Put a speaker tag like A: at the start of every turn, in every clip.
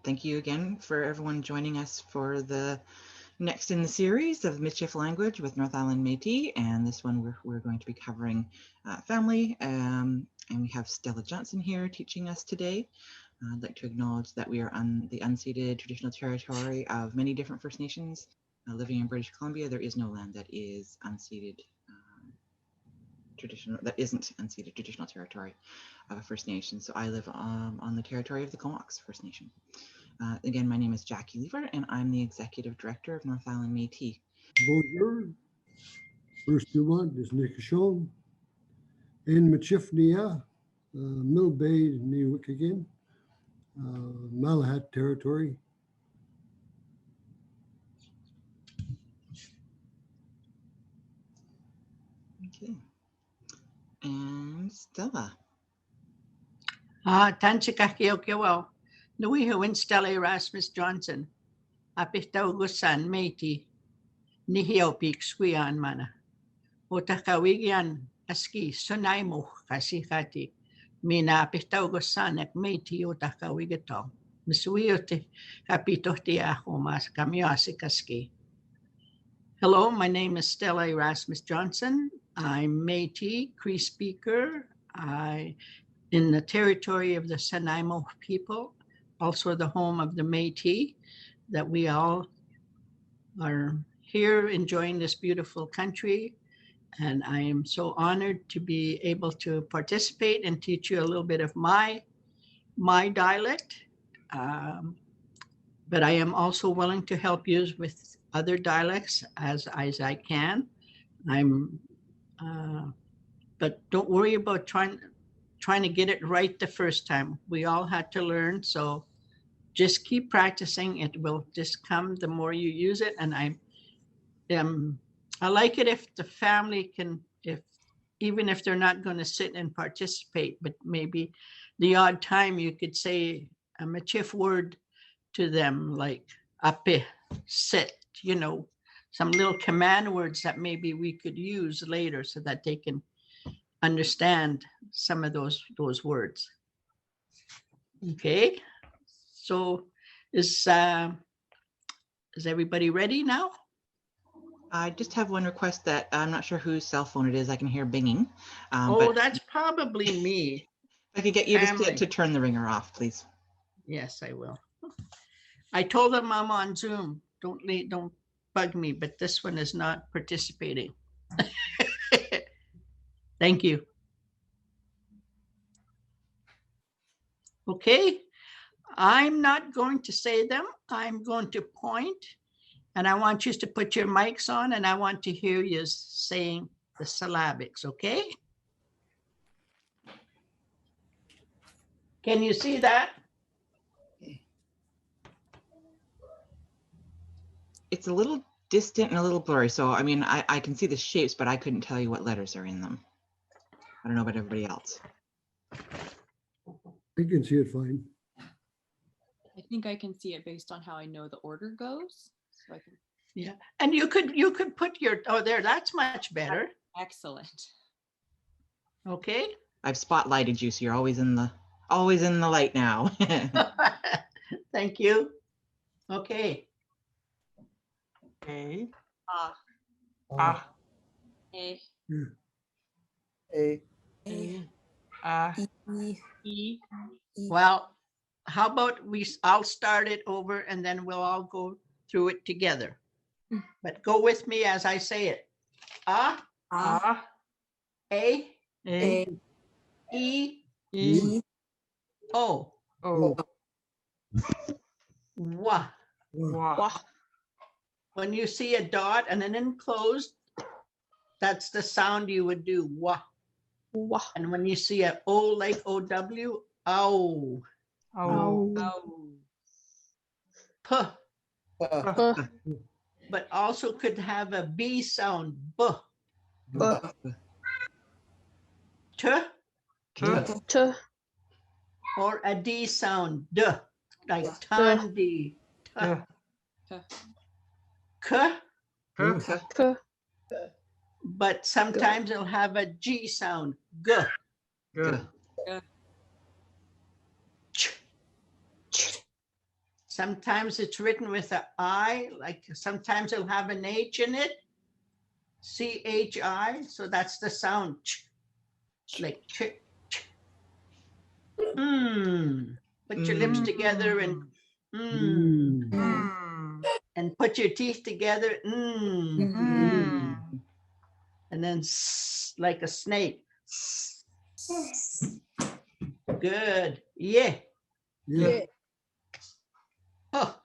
A: Thank you again for everyone joining us for the next in the series of Michif Language with North Island Métis. And this one we're going to be covering family. And we have Stella Johnson here teaching us today. I'd like to acknowledge that we are on the unceded traditional territory of many different First Nations. Living in British Columbia, there is no land that is unceded unceded traditional territory of a First Nation. So I live on the territory of the Comox First Nation. Again, my name is Jackie Lever, and I'm the Executive Director of North Island Métis.
B: Bonjour. First you want is Nikashon. In Michif Nia, Mill Bay, New again, Malahat territory.
A: Okay. And Stella.
C: Tanchi Kakiokiwao. Nui Huin Stella Erasmus Johnson. Apitaugusan Métis. Nihio Peak Squian Mana. Otakawigian Aski Sunaimo Kasikati. Mina apitaugusan ek Métis Otakawigito. Misuiote Kapitohti Ahomas Kamioasikaski. Hello, my name is Stella Erasmus Johnson. I'm Métis Cree speaker. In the territory of the Sanaimo people, also the home of the Métis, that we all are here enjoying this beautiful country. And I am so honored to be able to participate and teach you a little bit of my dialect. But I am also willing to help you with other dialects as I can. But don't worry about trying to get it right the first time. We all had to learn, so just keep practicing. It will just come the more you use it. And I like it if the family can, even if they're not going to sit and participate, but maybe the odd time you could say a Michif word to them, like ape, sit, some little command words that maybe we could use later so that they can understand some of those words. Okay, so is everybody ready now?
A: I just have one request that I'm not sure whose cell phone it is. I can hear binging.
C: But that's probably me.
A: If I could get you to turn the ringer off, please.
C: Yes, I will. I told them I'm on Zoom. Don't bug me, but this one is not participating. Thank you. Okay, I'm not going to say them. I'm going to point, and I want you to put your mics on, and I want to hear you saying the syllabics, okay? Can you see that?
A: It's a little distant and a little blurry. So, I mean, I can see the shapes, but I couldn't tell you what letters are in them. I don't know about everybody else.
B: I can see it fine.
D: I think I can see it based on how I know the order goes. So I can.
C: Yeah, and you could put your, there, that's much better.
D: Excellent.
C: Okay.
A: I've spotlighted you, so you're always in the light now.
C: Thank you. Okay.
A: A.
D: A.
C: E. Well, how about I'll start it over and then we'll all go through it together. But go with me as I say it. A. E. O. Wa. When you see a dot and an enclosed, that's the sound you would do. Wa. And when you see a O like OW, ow. P. But also could have a B sound, B. T. Or a D sound, D. Like Tanchi. K. But sometimes it'll have a G sound, G. Ch. Sometimes it's written with an I, like sometimes it'll have an H in it. C-H-I, so that's the sound. Ch, like ch, ch. Put your lips together and and put your teeth together. And then like a snake. Good. Yeah.
B: Yeah.
C: Oh.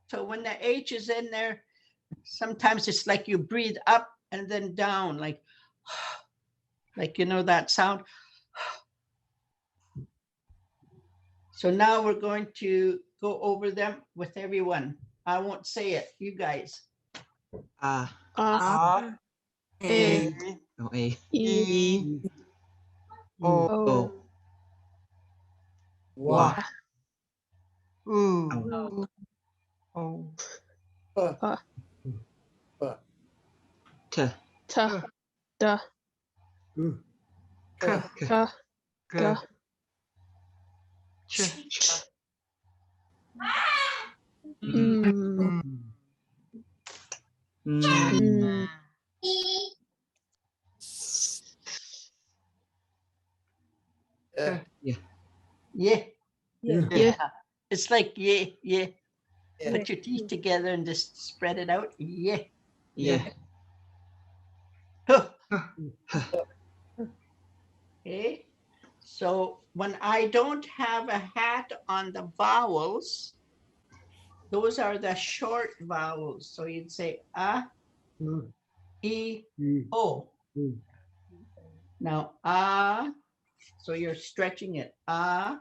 C: So when the H is in there, sometimes it's like you breathe up and then down, like you know that sound. So now we're going to go over them with everyone. I won't say it, you guys.
A: A.
E: A.
A: Oh, A.
E: E.
A: O.
E: O.
A: Wa.
E: O.
A: O.
E: O.
A: T.
E: T. D.
A: K.
E: K. G.
A: Ch.
E: Mm. Mm.
A: Yeah.
C: Yeah.
E: Yeah.
C: It's like yeah. Put your teeth together and just spread it out. Yeah.
A: Yeah.
C: Okay. So when I don't have a hat on the vowels, those are the short vowels. So you'd say A, E, O. Now A, so you're stretching it. A,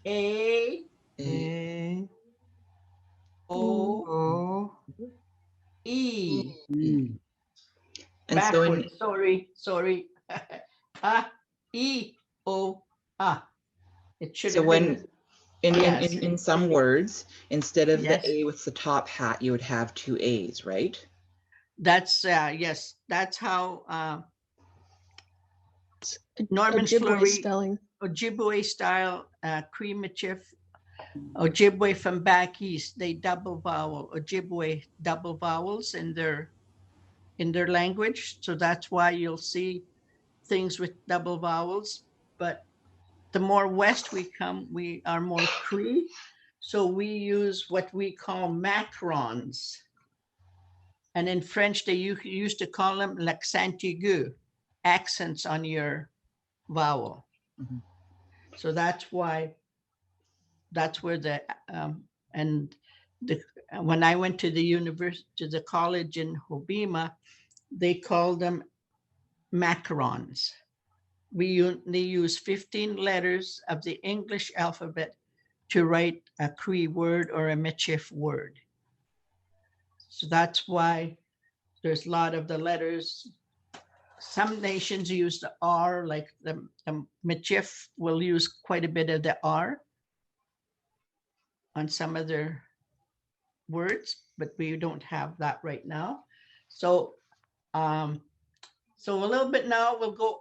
C: A,
A: A.
C: O, E.
A: And so in
C: Backwards. Sorry. A, E, O, A. It should
A: so
C: have
A: when
C: been.
A: in some words, instead of
C: Yes.
A: the A with the top hat, you would have two A's, right?
C: That's yes. That's how Norman
E: Ojibwe
C: Fleury,
E: spelling.
C: Ojibwe style, Cree Michif, Ojibwe from back east. They double vowel. Ojibwe double vowels in their language. So that's why you'll see things with double vowels. But the more west we come, we are more Cree. So we use what we call macrons. And in French, they used to call them l'accent aigu, accents on your vowel. So that's why, that's where the, when I went to the university, to the college in Hobbema, they called them macarons. We only use 15 letters of the English alphabet to write a Cree word or a Michif word. So that's why there's a lot of the letters. Some nations use the R, like the Michif will use quite a bit of the R on some of their words, but we don't have that right now. So, so a little bit now, we'll go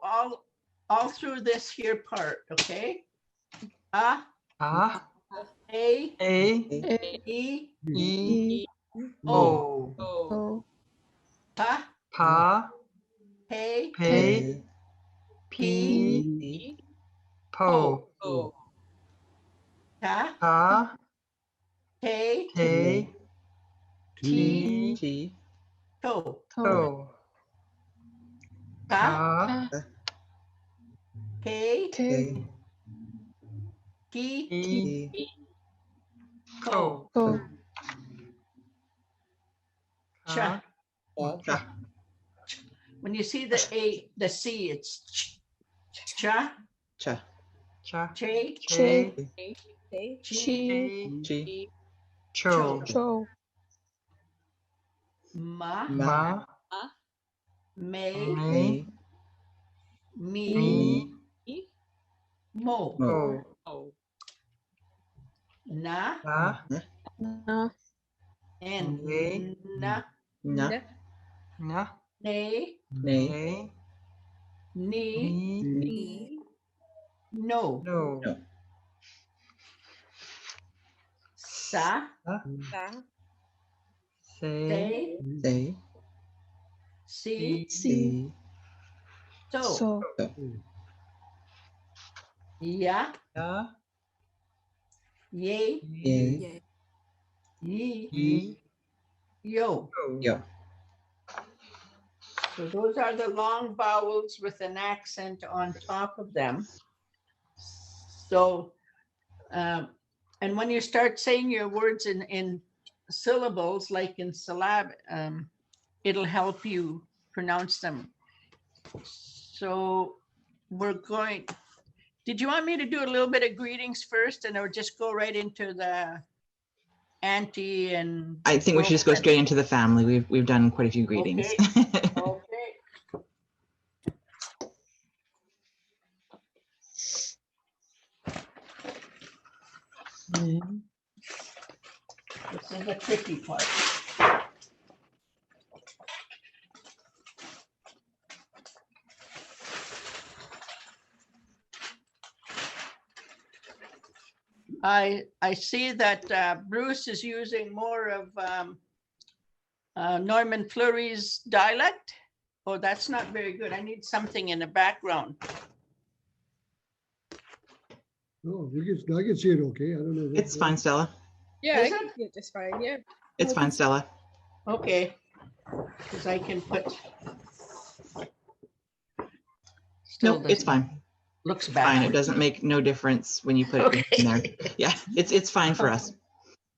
C: all through this here part, okay? A, E,
E: E.
C: O.
E: O.
C: Pa, P, P, Po. Ta, K, T,
A: T.
C: To.
E: To.
C: Ka, K,
E: K.
C: Ki,
A: T.
C: Ko.
E: Ko.
C: Cha.
A: Cha.
C: When you see the C, it's cha,
A: Cha.
C: che,
E: Che.
C: chi,
A: Chi.
C: cho,
E: Cho.
C: ma, me,
A: Me.
C: mi, mo,
A: Mo.
C: na,
E: Na.
C: and na,
A: Na.
C: ne,
A: Ne.
C: ni, no.
A: No.
C: Sa,
A: Say.
C: Say,
A: Say.
C: Si,
A: See.
C: So,
E: So.
C: Ya,
A: Yeah.
C: Ye,
A: Yay.
C: Yi,
A: Ye.
C: Yo.
A: Yo.
C: So those are the long vowels with an accent on top of them. So, and when you start saying your words in syllables, like in syllab, it'll help you pronounce them. So we're going, did you want me to do a little bit of greetings first and or just go right into the auntie and?
A: I think we should just go straight into the family. We've done quite a few greetings.
C: Okay. This is the tricky part. I see that Bruce is using more of Norman Fleury's dialect. Oh, that's not very good. I need something in the background.
B: No, I can see it okay. I don't know.
A: It's fine, Stella.
E: Yeah,
C: Is
E: I can see it just fine. Yeah.
A: It's fine, Stella.
C: Okay, because I can put. Still
A: Nope, it's
C: doesn't-
A: fine.
C: Looks
A: Fine. It
C: bad.
A: doesn't make no difference when you put it in there. Yeah, it's fine for us.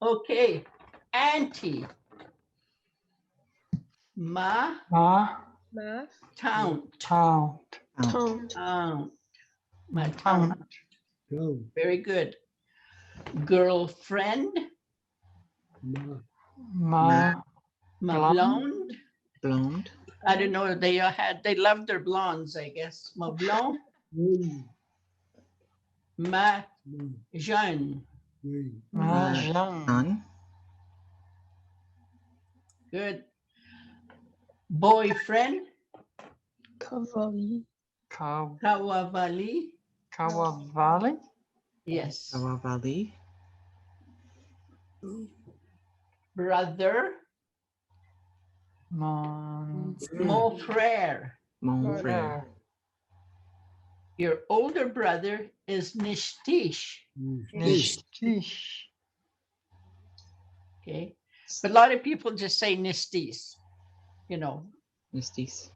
C: Okay, auntie. Ma,
E: Ma.
C: town,
A: Oh,
E: Count.
C: my town.
B: No,
C: Very good. Girlfriend,
B: ma,
C: my blonde.
A: blonde.
C: I don't know. They loved their blondes, I guess. My blonde,
B: oui,
C: ma
B: no,
C: jeune.
B: oui,
A: Son.
C: Good. Boyfriend,
E: Cavalli.
C: Kawavali. Yes.
A: Kawavali.
C: Brother, mon frère.
A: Mon frère.
C: Your older brother is Nishtish. Okay. But a lot of people just say Nistis, you know,
A: Mistis.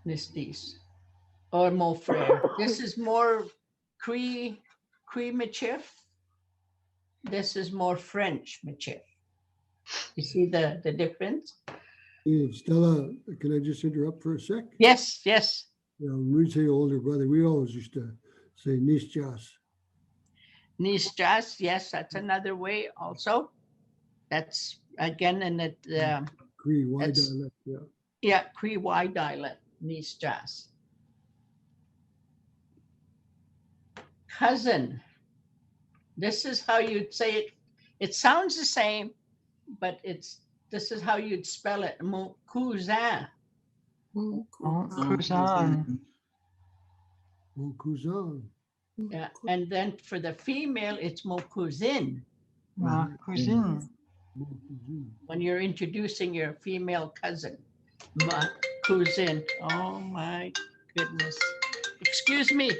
C: Nistis or mon frère. This is more Cree Michif. This is more French Michif. You see the difference?
B: Hey, Stella, can I just interrupt for a sec?
C: Yes, yes.
B: When we say older brother, we always used to say Nisjas.
C: Nisjas, yes, that's another way also. That's again in the
B: Cree, Y
C: That's-
B: dialect, yeah.
C: yeah, Cree Y dialect, Nisjas. Cousin. This is how you'd say it. It sounds the same, but this is how you'd spell it. Mon cousin.
A: Cousin.
B: Mon cousin.
C: Yeah. And then for the female, it's mon cousine.
B: Mon cousin.
C: When you're introducing your female cousin. Ma cousine. Oh my goodness. Excuse me.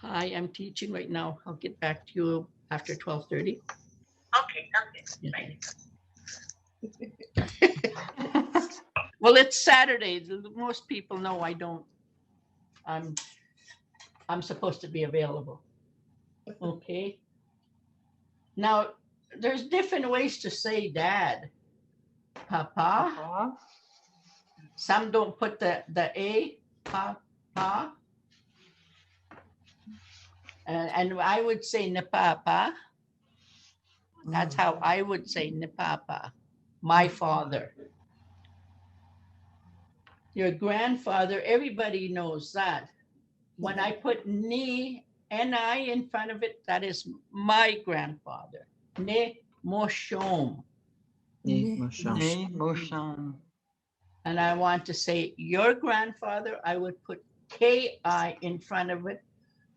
C: Hi, I'm teaching right now. I'll get back to you after 12:30. Okay. Well, it's Saturday. Most people know I don't. I'm supposed to be available. Okay. Now, there's different ways to say dad. Papa. Some don't put the A. Papa. And I would say ne papa. That's how I would say ne papa. My father. Your grandfather, everybody knows that. When I put ni, N-I in front of it, that is my grandfather. Ne moshom.
A: Moshon.
C: And I want to say your grandfather, I would put K-I in front of it,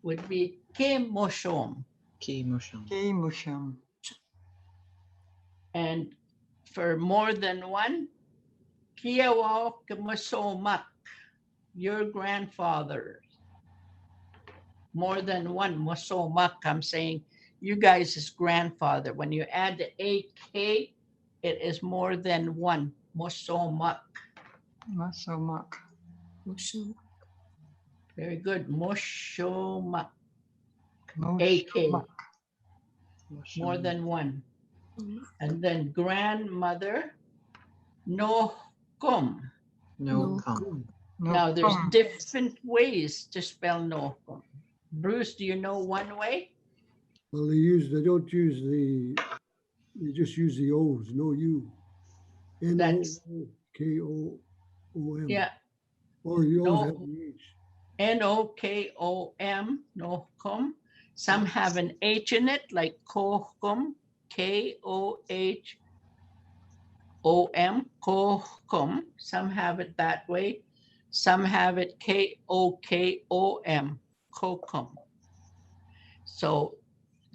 C: would be ke moshom.
A: Ki musham.
F: Ki musham.
C: And for more than one, kiawa kamasomak, your grandfather. More than one mosomak, I'm saying you guys' grandfather. When you add the AK, it is more than one mosomak.
F: Masomak.
C: Very good. Moshomak. AK.
F: Moshomak.
C: More than one. And then grandmother, no kum.
A: No come.
C: Now there's
F: Nokum.
C: different ways to spell no kum. Bruce, do you know one way?
B: Well, they don't use they just use the O's, no U.
C: That's-
B: N-O-K-O-O-M.
C: Yeah,
B: Or you always
C: No.
B: have the H.
C: N-O-K-O-M, no kum. Some have an H in it, like kohkum, K-O-H-O-M, kohkum. Some have it that way. Some have it K-O-K-O-M, kokum. So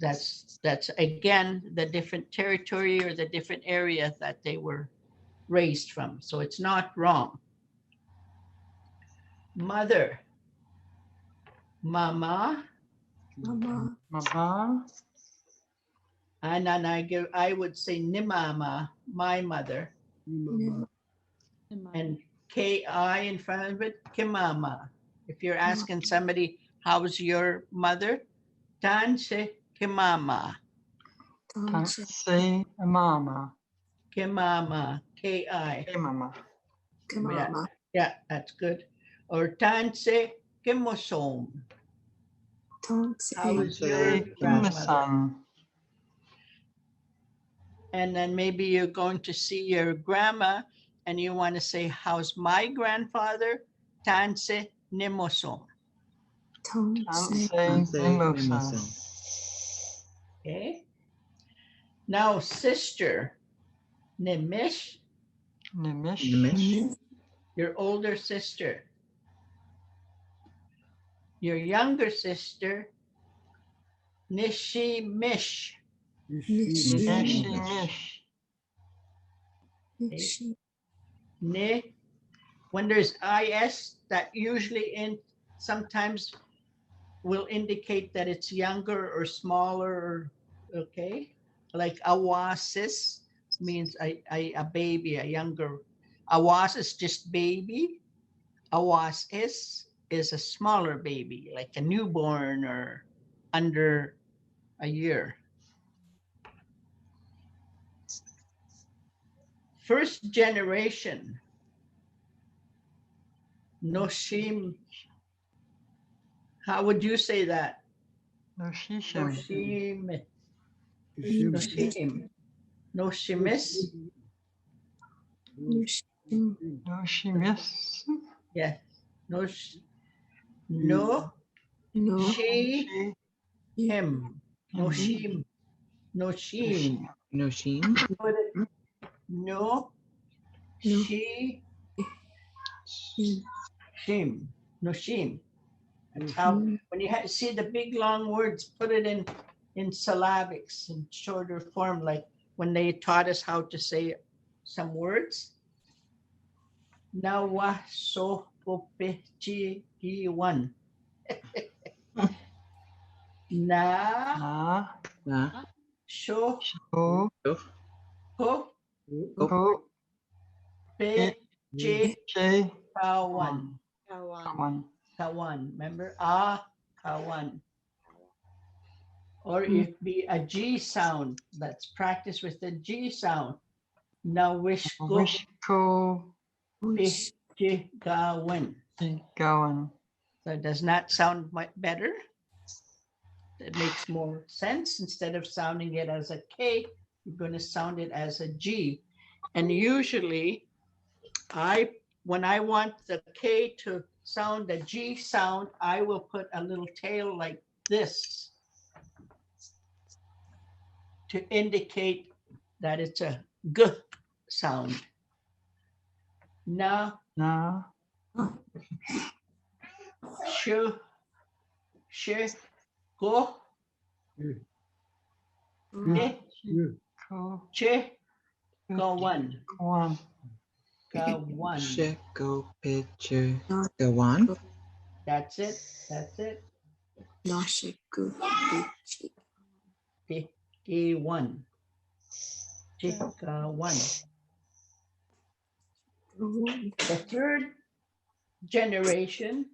C: that's again the different territory or the different area that they were raised from. So it's not wrong. Mother, mama,
E: Mama.
F: Mama.
C: and then I would say nimama, my mother,
B: Mama.
C: and K-I in front of it, kimama. If you're asking somebody, how's your mother? Tanchi kimama,
F: Tanchi mama.
C: kimama, K-I.
F: Hey mama.
E: Mama.
C: Yeah, that's good. Or tanchi kimosom. How is your
F: Hey
C: grandmother?
F: kimasan.
C: And then maybe you're going to see your grandma and you want to say, how's my grandfather? Tanse nimosom.
F: Tanchi
A: Tanse
F: mimosan.
A: mimosan.
C: Okay. Now, sister, nimish,
F: Nimish.
A: Nimish.
C: your older sister. Your younger sister, nishimish.
F: Nishimish.
C: Ni, when there's is, that usually sometimes will indicate that it's younger or smaller, okay? Like awasis means a baby, a younger. Awas is just baby. Awas is a smaller baby, like a newborn or under a year. First generation, noshim. How would you say that?
F: Noshishim.
C: Noshim.
B: Shim.
C: Noshim. Noshimis.
F: Noshimis.
C: Yes. No. She. Him. Noshim. Noshim.
A: Noshim.
C: No. She. Shim. Noshim. That's how, when you see the big long words, put it in syllabics in shorter form, like when they taught us how to say some words. Nawa so popechi one. Na
F: Na.
A: Na.
C: sho
F: Sho.
C: po
F: Ko.
C: pe che
F: Che.
C: kawan.
F: Kawan.
C: Kawan. Remember? Kawan. Or if be a G sound, let's practice with the G sound. Nawishko
F: Wishko.
C: Gawan.
F: Gowan.
C: So it does not sound much better. It makes more sense. Instead of sounding it as a K, you're going to sound it as a G. And usually, when I want the K to sound a G sound, I will put a little tail like this to indicate that it's a G sound. Na,
F: Na.
C: shu, she, go, Ke,
B: Yeah.
F: Go.
C: che, kawan,
F: One.
C: kawan.
A: Shit, go picture. Go on.
C: That's it. That's it.
E: Nashiku. Bichi.
C: Ke, K1. Che, kawan. The third generation,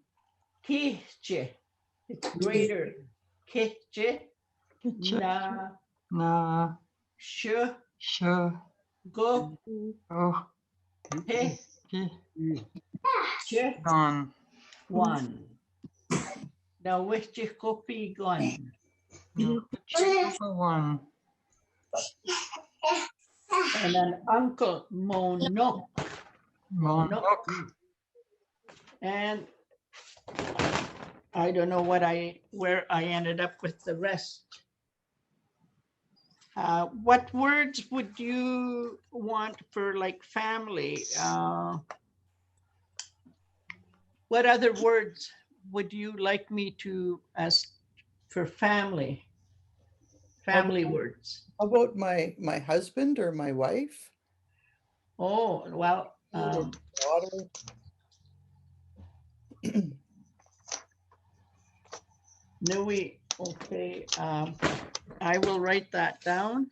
C: kiche. It's greater. Kiche, na,
F: Na.
C: sh,
F: Sure.
C: go,
F: Go.
C: he,
F: He.
C: che,
F: Gone.
C: one. Now which is copy gone?
F: One.
C: And an uncle, monok.
F: Monok.
C: And I don't know where I ended up with the rest. What words would you want for like family? What other words would you like me to ask for family? Family words.
G: How about my husband or my wife?
C: Oh, well,
G: Or daughter?
C: Nui, okay, I will write that down.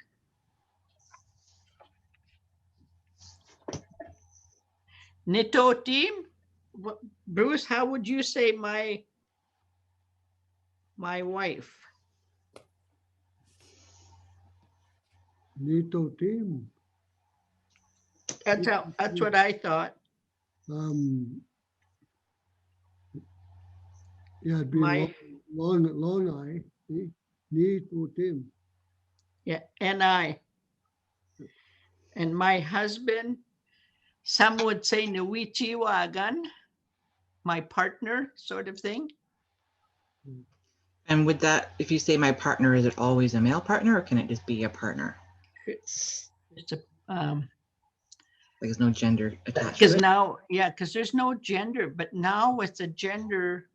C: Nito team, Bruce, how would you say my wife?
B: Nito team.
C: That's what I thought.
B: Yeah, it'd be
C: My,
B: long eye. Nito team.
C: yeah, and my husband, some would say Nuichi Wagan, my partner sort of thing.
A: And would that, if you say my partner, is it always a male partner or can it just be a partner?
C: It's a,
A: Like there's no gender attached
C: because
A: to it?
C: now, yeah, because there's no gender, but now with the gender,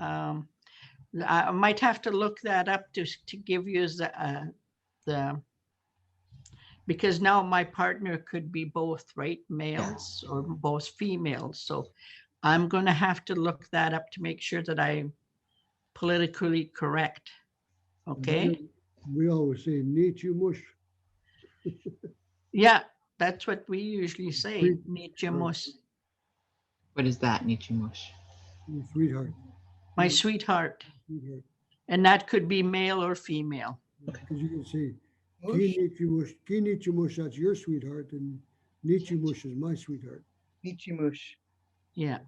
C: I might have to look that up to give you the, because now my partner could be both, right? Males or both females. So I'm going to have to look that up to make sure that I'm politically correct. Okay.
B: We always say Nichimush.
C: Yeah, that's what we usually say.
B: Sweet-
C: Nichimus,
A: What is that, Nichimush?
B: Sweetheart.
C: my sweetheart.
B: Sweetheart.
C: And that could be male or female.
B: Because you can say
G: Mush?
B: Kinichimush, that's your sweetheart, and Nichimush is my sweetheart.
G: Ichimush.
C: Yeah.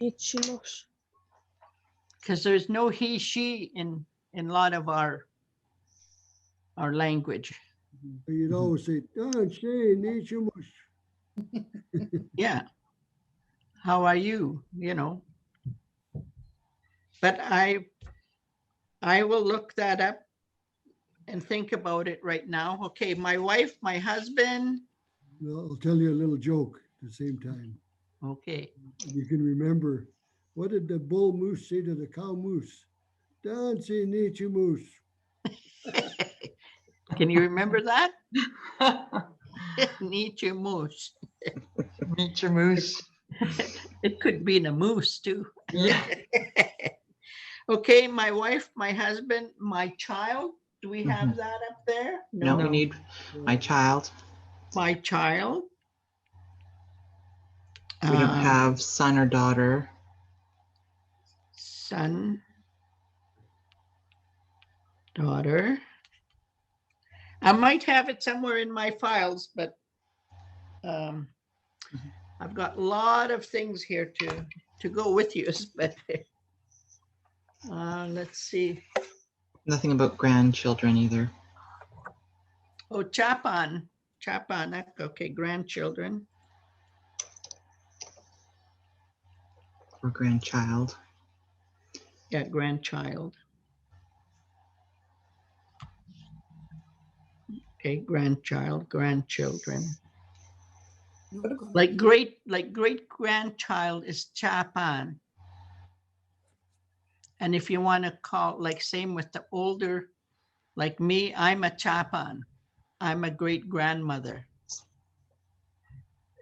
E: Ichimush.
C: Because there's no he, she in a lot of our language.
B: But you'd always say, Tanchi, Nichimush.
C: Yeah. How are you? You know. But I will look that up and think about it right now. Okay, my wife, my husband.
B: I'll tell you a little joke at the same time.
C: Okay.
B: You can remember, what did the bull moose say to the cow moose? Tanchi, Nichimush.
C: Can you remember that? Nietzsche moose.
F: Meet your moose.
C: It could be in a moose too.
F: Yeah.
C: Okay, my wife, my husband, my child. Do we have
A: Mhm.
C: that up there?
A: No, we need my child.
C: My child.
A: We don't have son or daughter.
C: Son, daughter. I might have it somewhere in my files, but I've got a lot of things here to go with you. But let's see.
A: Nothing about grandchildren either.
C: Oh, Chapan. Okay, grandchildren.
A: Or grandchild.
C: Yeah, grandchild. Okay, grandchild, grandchildren. Like great grandchild is Chapan. And if you want to call, like same with the older, Like me, I'm a chapan. I'm a great grandmother.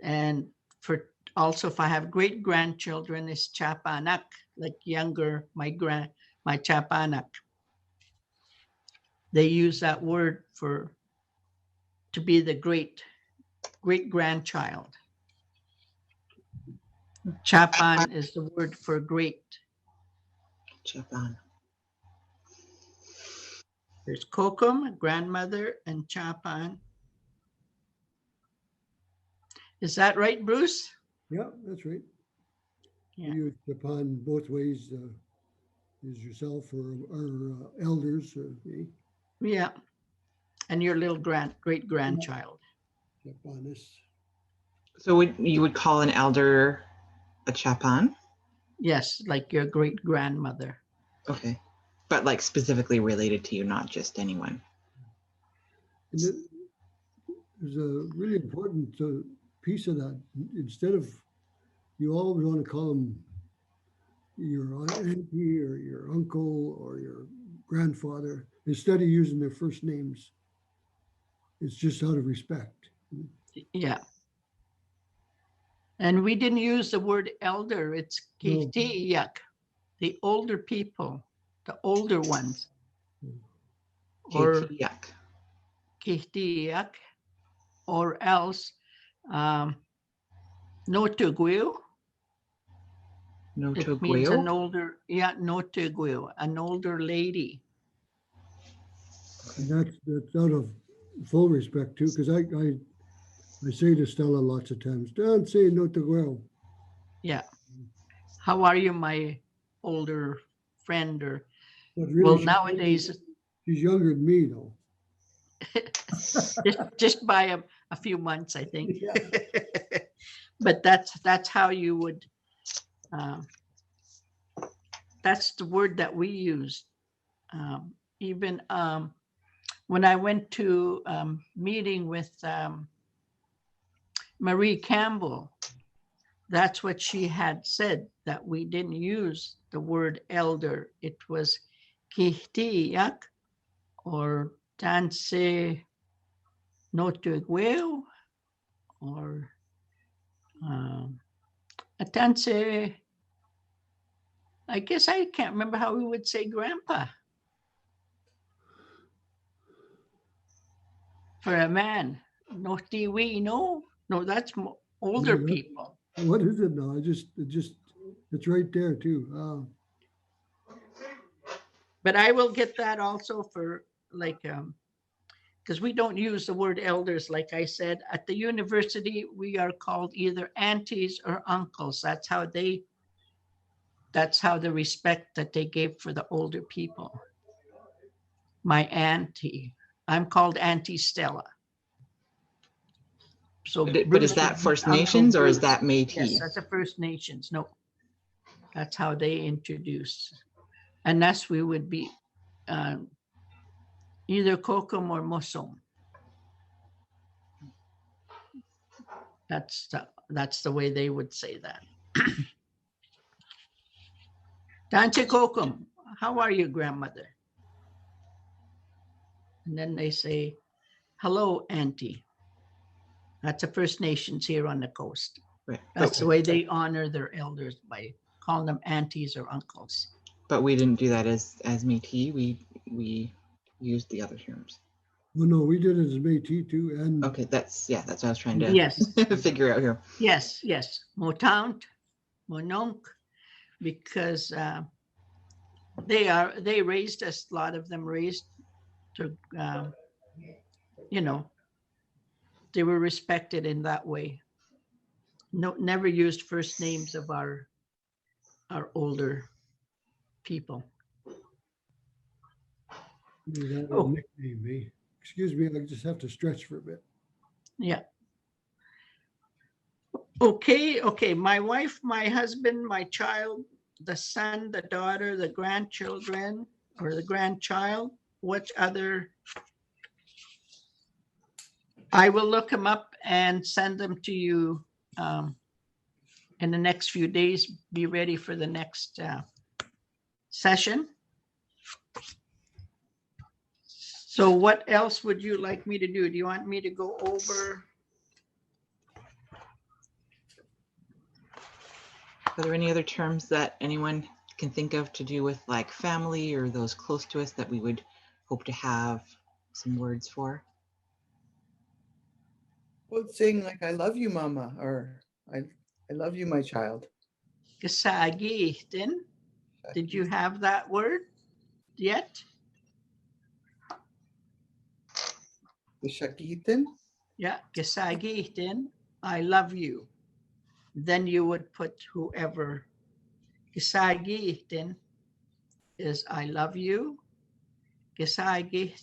C: And for also, if I have great grandchildren, it's chapanak, like younger, my chapanak. They use that word to be the great grandchild. Chapan is the word for great.
A: Japan.
C: There's kokum, grandmother, and chapan. Is that right, Bruce?
B: Yeah, that's right.
C: Yeah.
B: You use upon both ways, is yourself or elders.
C: Yeah. And your little great grandchild.
B: Japanis.
A: So you would call an elder a chapan?
C: Yes, like your great grandmother.
A: Okay. But like specifically related to you, not just anyone.
B: And there's a really important piece of that. Instead of, you always want to call them your auntie or your uncle or your grandfather, instead of using their first names. It's just out of respect.
C: Yeah. And we didn't use the word elder. It's
B: No.
C: kihtiyak, the older people, the older ones. Or
A: Yuck.
C: kihtiyak, or else notuguil.
A: No
C: It means an
A: to
C: older, notuguil, an older lady.
B: And that's out of full respect too, because I say to Stella lots of times, don't say no te well.
C: Yeah. How are you, my older friend? Or
B: But really,
C: well, nowadays,
B: she's younger than me though.
C: just by a few months, I think.
B: Yeah.
C: But that's how you would. That's the word that we use. Even when I went to meeting with Marie Campbell, that's what she had said, that we didn't use the word elder. It was kihtiyak or tanse notugueo or tanse. I guess I can't remember how we would say grandpa for a man. No tiwi, no, that's older people.
B: What is it now? It's right there too.
C: But I will get that also for like, because we don't use the word elders, like I said. At the university, we are called either aunties or uncles. That's how the respect that they gave for the older people. My auntie, I'm called Auntie Stella. So,
A: But is that First Nations or is that Métis?
C: Yes, that's a First Nations. No, that's how they introduce. And that's, we would be either Kokum or Mosom. That's the way they would say that. Tanchi Kokum, how are you, grandmother? And then they say, hello, auntie. That's the First Nations here on the coast.
A: Right.
C: That's the way they honor their elders, by calling them aunties or uncles.
A: But we didn't do that as Métis. We used the other terms.
B: Well, no, we did it as Métis too. And
A: Okay, that's what I was trying to
C: Yes.
A: figure out here.
C: Yes. Motaunt, Mononk, because they raised us, a lot of them raised to, they were respected in that way. No, never used first names of our older people.
B: Oh. Nickname me. Excuse me, I just have to stretch for a bit.
C: Yeah. Okay. My wife, my husband, my child, the son, the daughter, the grandchildren, or the grandchild. What other? I will look them up and send them to you in the next few days. Be ready for the next session. So what else would you like me to do? Do you want me to go over?
A: Are there any other terms that anyone can think of to do with like family or those close to us that we would hope to have some words for?
G: Well, saying like, I love you, mama, or I love you, my child.
C: Kasagitin. Did you have that word yet?
G: Shakitin?
C: Yeah, kasagitin. I love you. Then you would put whoever. Kasagitin is I love you. Kasagitin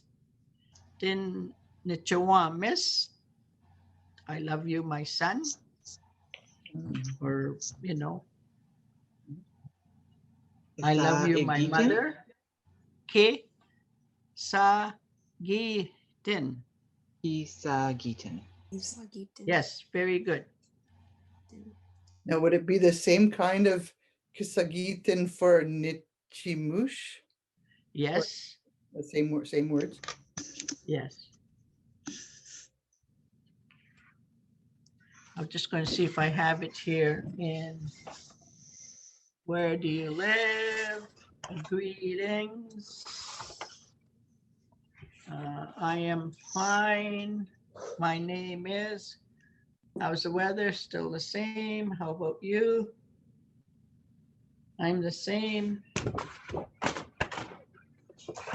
C: nichawamis. I love you, my son. Or, you know, I love you, my
A: Isagitin?
C: mother. Ke sa gitin.
A: Isagitin.
C: Yes, very good.
G: Now, would it be the same kind of kisagitin for nichimush?
C: Yes,
G: The same words?
C: yes. I'm just going to see if I have it here in Where Do You Live? Greetings. I am fine. My name is. How's the weather? Still the same. How about you? I'm the same.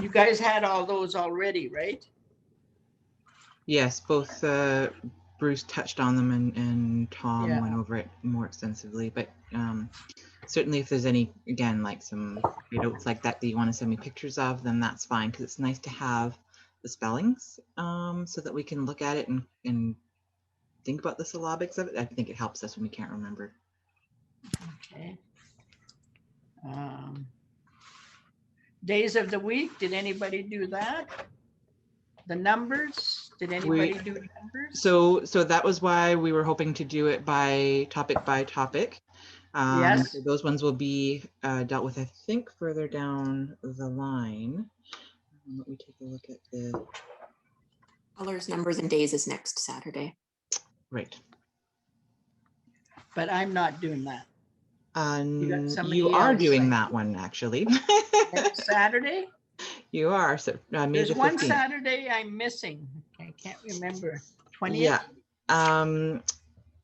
C: You guys had all those already, right?
A: Yes, both Bruce touched on them and Tom
C: Yeah.
A: went over it more extensively, but certainly if there's any, again, like some notes like that you want to send me pictures of, then that's fine, because it's nice to have the spellings so that we can look at it and think about the syllabics of it. I think it helps us when we can't remember.
C: Okay. Days of the week, did anybody do that? The numbers, did anybody do numbers?
A: So that was why we were hoping to do it by topic.
C: Yes.
A: So those ones will be dealt with, I think, further down the line. Let me take a look at the.
E: Colors, numbers, and days is next Saturday.
A: Right.
C: But I'm not doing that. somebody
A: You are
C: else,
A: doing
C: like-
A: that one, actually.
C: Next Saturday?
A: You are. So May
C: There's
A: the
C: one
A: 15th.
C: Saturday I'm missing. I can't remember. 20th?
A: Yeah.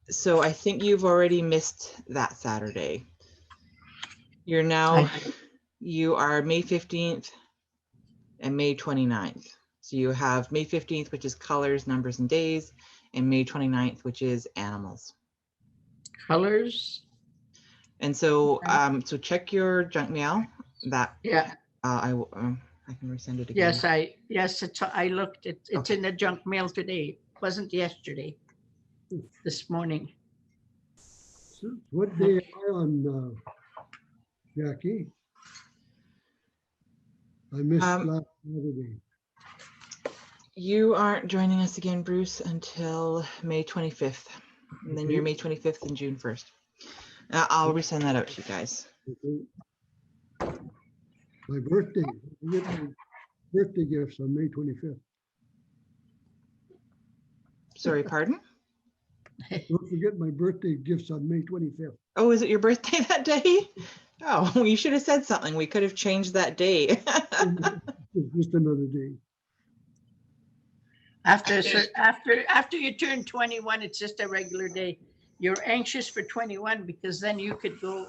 A: So I think you've already missed that Saturday. You're now, you are May 15th and May 29th. So you have May 15th, which is colors, numbers, and days, and May 29th, which is animals.
C: Colors?
A: And so, so check your junk mail. That
C: Yeah.
A: I can resend it again.
C: Yes, I looked. It's
A: Okay.
C: in the junk mail today. It wasn't yesterday. This morning.
B: So what day am I on, Jackie? I missed last Saturday.
A: You aren't joining us again, Bruce, until May 25th. And then you're May 25th and June 1st. I'll resend that out to you guys.
B: Okay. My birthday, I get my birthday gifts on May 25th.
A: Sorry, pardon?
B: Don't forget my birthday gifts on May 25th.
A: Oh, is it your birthday that day? Oh, well, you should have said something. We could have changed that date.
B: It's just another day.
C: After you turn 21, it's just a regular day. You're anxious for 21 because then you could go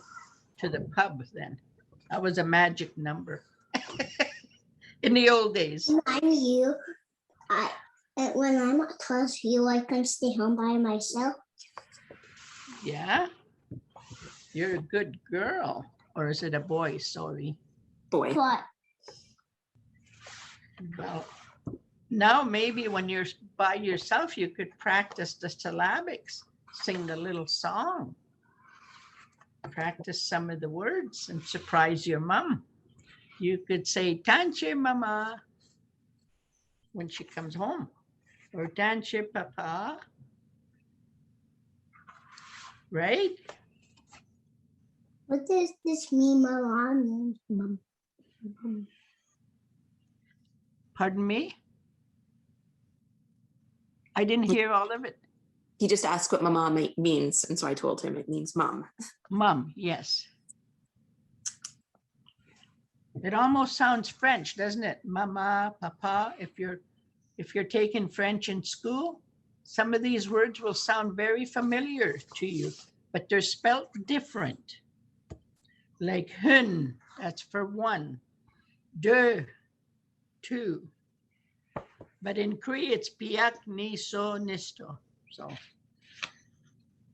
C: to the pub then. That was a magic number in the old days.
H: I'm you. When I'm at 12, you, I can stay home by myself.
C: Yeah. You're a good girl. Or is it a boy? Sorry.
E: Boy.
H: But
C: Well, now maybe when you're by yourself, you could practice the syllabics, sing the little song, practice some of the words and surprise your mom. You could say, Tanchi, mama, when she comes home, or Tanchi, papa, right?
H: what does this mean, Mom?
C: Pardon me? I didn't hear all of it.
E: He just asked what mama means, and so I told him it means mom.
C: Mom, yes. It almost sounds French, doesn't it? Mama, papa. If you're taking French in school, some of these words will sound very familiar to you, but they're spelt different. Like hun, that's for one. Deux, two. But in Cree, it's piak, ni, so, nisto. So,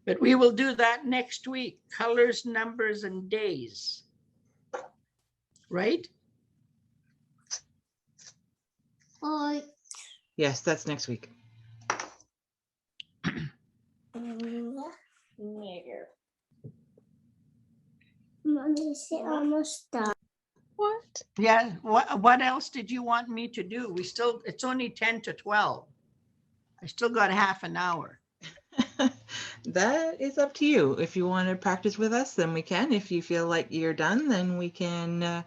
C: but we will do that next week. Colors, numbers, and days. Right?
H: Or
A: Yes, that's next week.
H: Mommy's almost done.
D: What?
C: Yeah. What else did you want me to do? It's only 10 to 12. I still got half an hour.
A: That is up to you. If you want to practice with us, then we can. If you feel like you're done, then we can,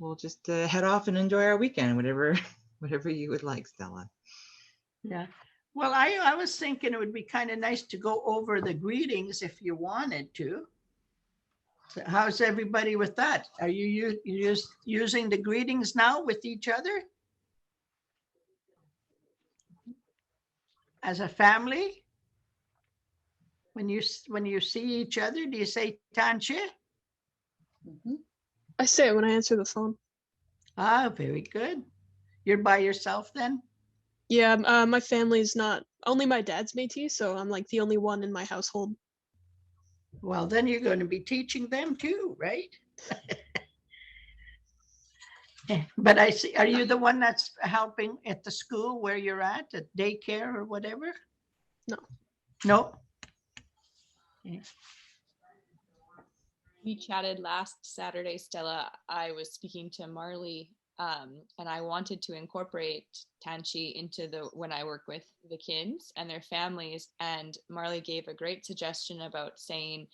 A: we'll just head off and enjoy our weekend, whatever you would like, Stella.
C: Yeah. Well, I was thinking it would be kind of nice to go over the greetings if you wanted to. So how's everybody with that? Are you using the greetings now with each other? As a family? When you see each other, do you say Tanchi?
I: I say it when I answer the phone.
C: Ah, very good. You're by yourself then?
I: Yeah, my family's not, only my dad's Métis, so I'm like the only one in my household.
C: Well, then you're going to be teaching them too, right? But I see, are you the one that's helping at the school where you're at daycare or whatever?
I: No.
C: No?
D: We chatted last Saturday, Stella. I was speaking to Marley, and I wanted to incorporate Tanchi into when I work with the kids and their families. And Marley gave a great suggestion about saying,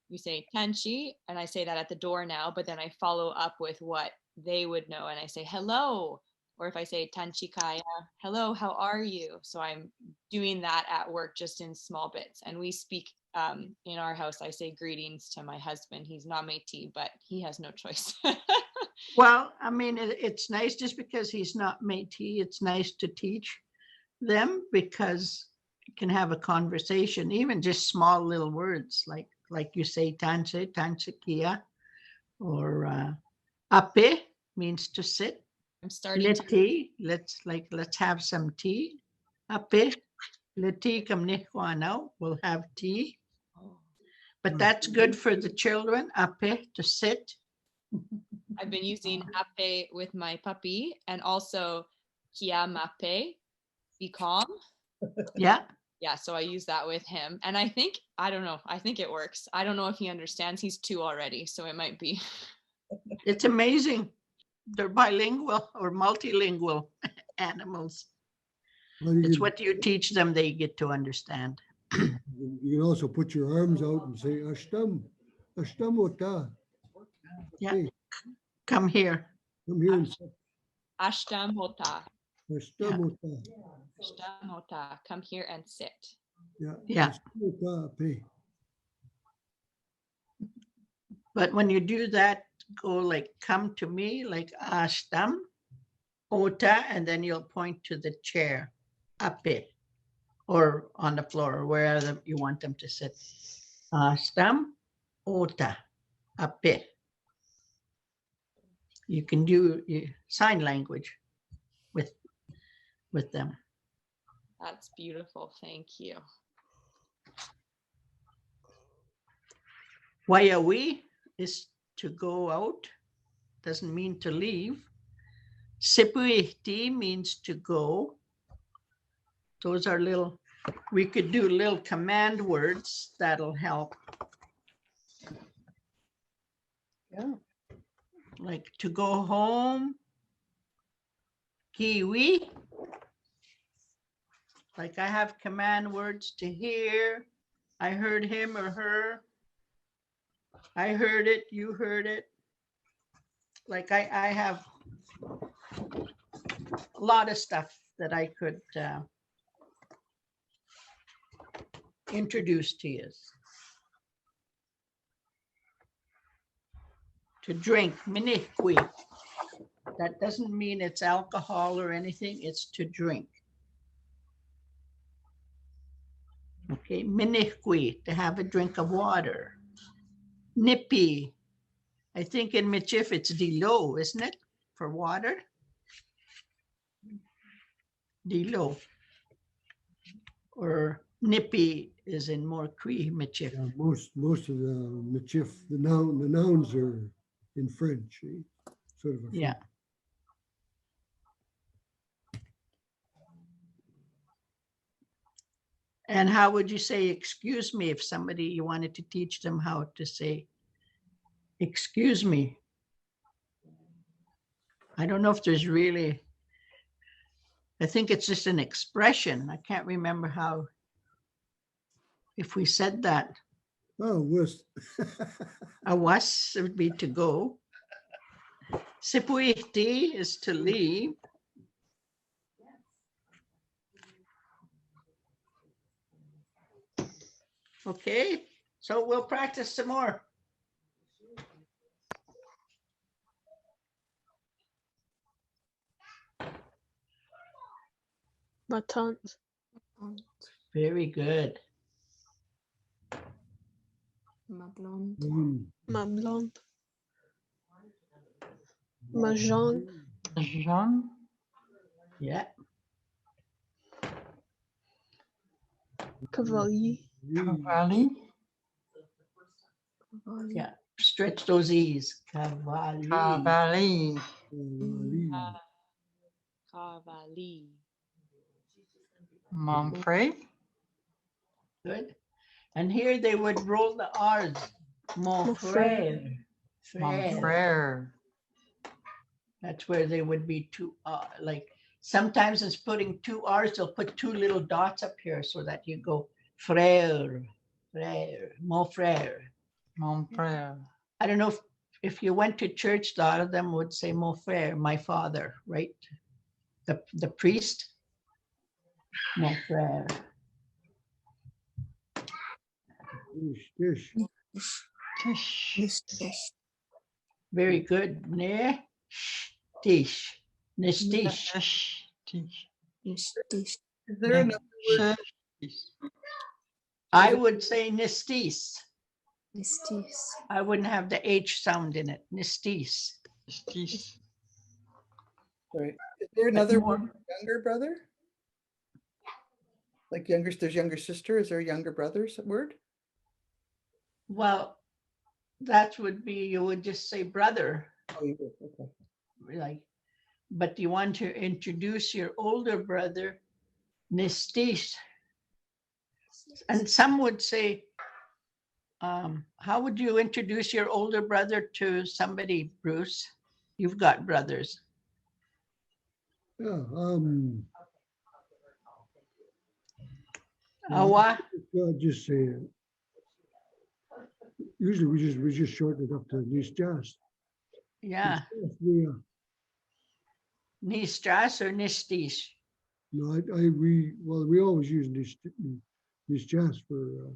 D: you say Tanchi, and I say that at the door now, but then I follow up with what they would know, and I say hello. Or if I say Tanchi Kaya, hello, how are you? So I'm doing that at work just in small bits. And we speak in our house, I say greetings to my husband. He's not Métis, but he has no choice.
C: Well, I mean, it's nice just because he's not Métis. It's nice to teach them because you can have a conversation, even just small little words like you say Tanchi, Tanchi Kia, or ape means to sit.
D: I'm starting to.
C: Leti, let's have some tea. Ape, leti kam nihwano, we'll have tea. But that's good for the children, ape, to sit.
D: I've been using ape with my puppy, and also kia mape, be calm.
C: Yeah.
D: Yeah, so I use that with him. And I think it works. I don't know if he understands. He's 2 already, so it might be.
C: It's amazing. They're bilingual or multilingual animals.
B: Well,
C: It's what you teach them they get to understand.
B: you can also put your arms out and say ashtam, ashtam ota.
C: Yeah.
B: Hey,
C: Come here.
B: come here and sit.
D: Ashtam hota.
B: Ashtam ota.
D: Ashtam hota. Come here and sit.
B: Yeah.
C: Yeah.
B: Ashtam ota, pay.
C: But when you do that, go like come to me, like ashtam, ota, and then you'll point to the chair, ape, or on the floor, or wherever you want them to sit. Ashtam, ota, ape. You can do sign language with them.
D: That's beautiful. Thank you.
C: Wayawi is to go out, doesn't mean to leave. Sipuihti means to go. Those are we could do little command words that'll help. Yeah. Like to go home. Kiwi. Like I have command words to hear. I heard him or her. I heard it, you heard it. Like I have a lot of stuff that I could introduce to you. To drink, minikwi. That doesn't mean it's alcohol or anything, it's to drink. Okay, minikwi, to have a drink of water. Nippy, I think in Michif it's dilo, isn't it, for water? Dilo. Or nippy is in more Cree Michif.
B: Yeah, most of the Michif, the nouns are in French, sort of a
C: Yeah.
B: French.
C: And how would you say excuse me if somebody, you wanted to teach them how to say excuse me? I don't know if there's really, I think it's just an expression. I can't remember how, if we said that.
B: Oh, was.
C: A was would be to go. Sipuiti is to leave. Okay, so we'll practice some more.
I: Ma tante.
C: Very good.
E: Ma blonde.
I: Ma blonde. Ma jaune.
F: Jean.
C: Yeah.
I: Cavalier.
F: Cavalli.
C: Yeah. Stretch those E's. Cavalli.
F: Cavalli.
D: Cavalli.
F: Manfred.
C: Good. And here they would roll the R's. Mon frère.
F: Mon
C: Frère.
F: frère.
C: That's where they would be two, like sometimes it's putting two R's, they'll put two little dots up here so that you go frère, frère, mon frère.
F: Mon frère.
C: I don't know if you went to church, a lot of them would say mon frère, my father, right? The priest, mon frère.
B: Dish.
F: Tish.
C: Very good. Ne, tish, nistish.
F: Tish.
G: Is there another word?
C: I would say nistis.
E: Nistis.
C: I wouldn't have the H sound in it. Nistis.
F: Tish.
G: Sorry. Is there another
C: more-
G: word for younger brother? Like there's younger sister. Is there a younger brother's word?
C: Well, that would be, you would just say brother,
G: Oh, you did. Okay.
C: like, but you want to introduce your older brother, nistis. And some would say, how would you introduce your older brother to somebody, Bruce? You've got brothers.
B: Yeah.
C: Awa,
B: Well, just say it. Usually we just shorten it up to Nisjas.
C: yeah,
B: We
C: nistras or nistis.
B: no, we always use Nisjas for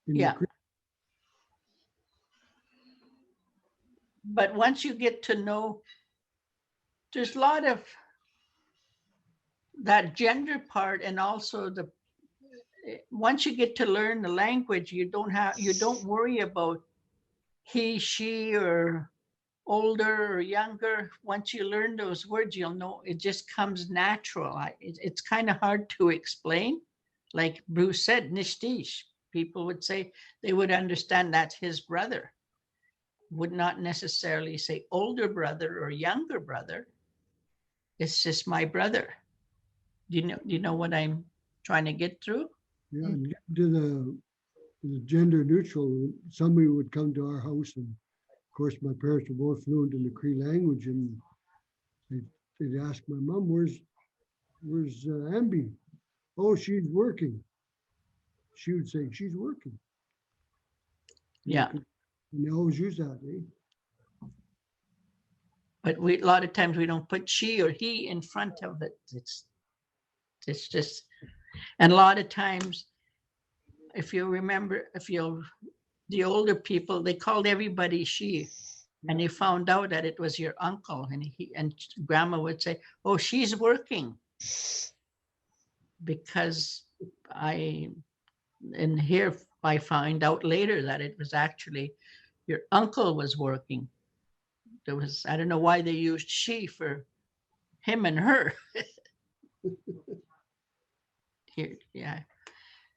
B: in the
C: Yeah.
B: Cree.
C: But once you get to know, there's a lot of that gender part, and also once you get to learn the language, you don't worry about he, she, or older or younger. Once you learn those words, you'll know it just comes natural. It's kind of hard to explain. Like Bruce said, nishtish. People would say they would understand that's his brother. Would not necessarily say older brother or younger brother. It's just my brother. Do you know what I'm trying to get through?
B: Yeah, and get to the gender neutral. Somebody would come to our house, and of course my parents were both fluent in the Cree language, and they'd ask my mom, "Where's Ambi?" "Oh, she's working." She would say, "She's working."
C: Yeah.
B: And they always use that, eh?
C: But a lot of times we don't put she or he in front of it. It's just, and a lot of times if you remember, the older people, they called everybody she, and you found out that it was your uncle, and grandma would say, oh, she's working. Because I find out later that it was actually your uncle was working. I don't know why they used she for him and her. Here, yeah.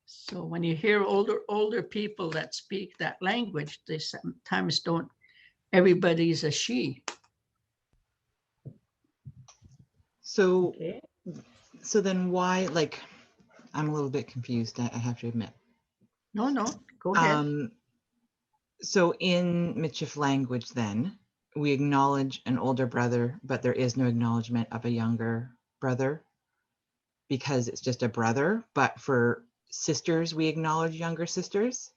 C: So when you hear older people that speak that language, they sometimes don't, everybody's a she.
A: So,
C: Okay.
A: so then why, like, I'm a little bit confused, I have to admit.
C: No, go ahead.
A: So in Michif language then, we acknowledge an older brother, but there is no acknowledgement of a younger brother because it's just a brother. But for sisters, we acknowledge younger sisters.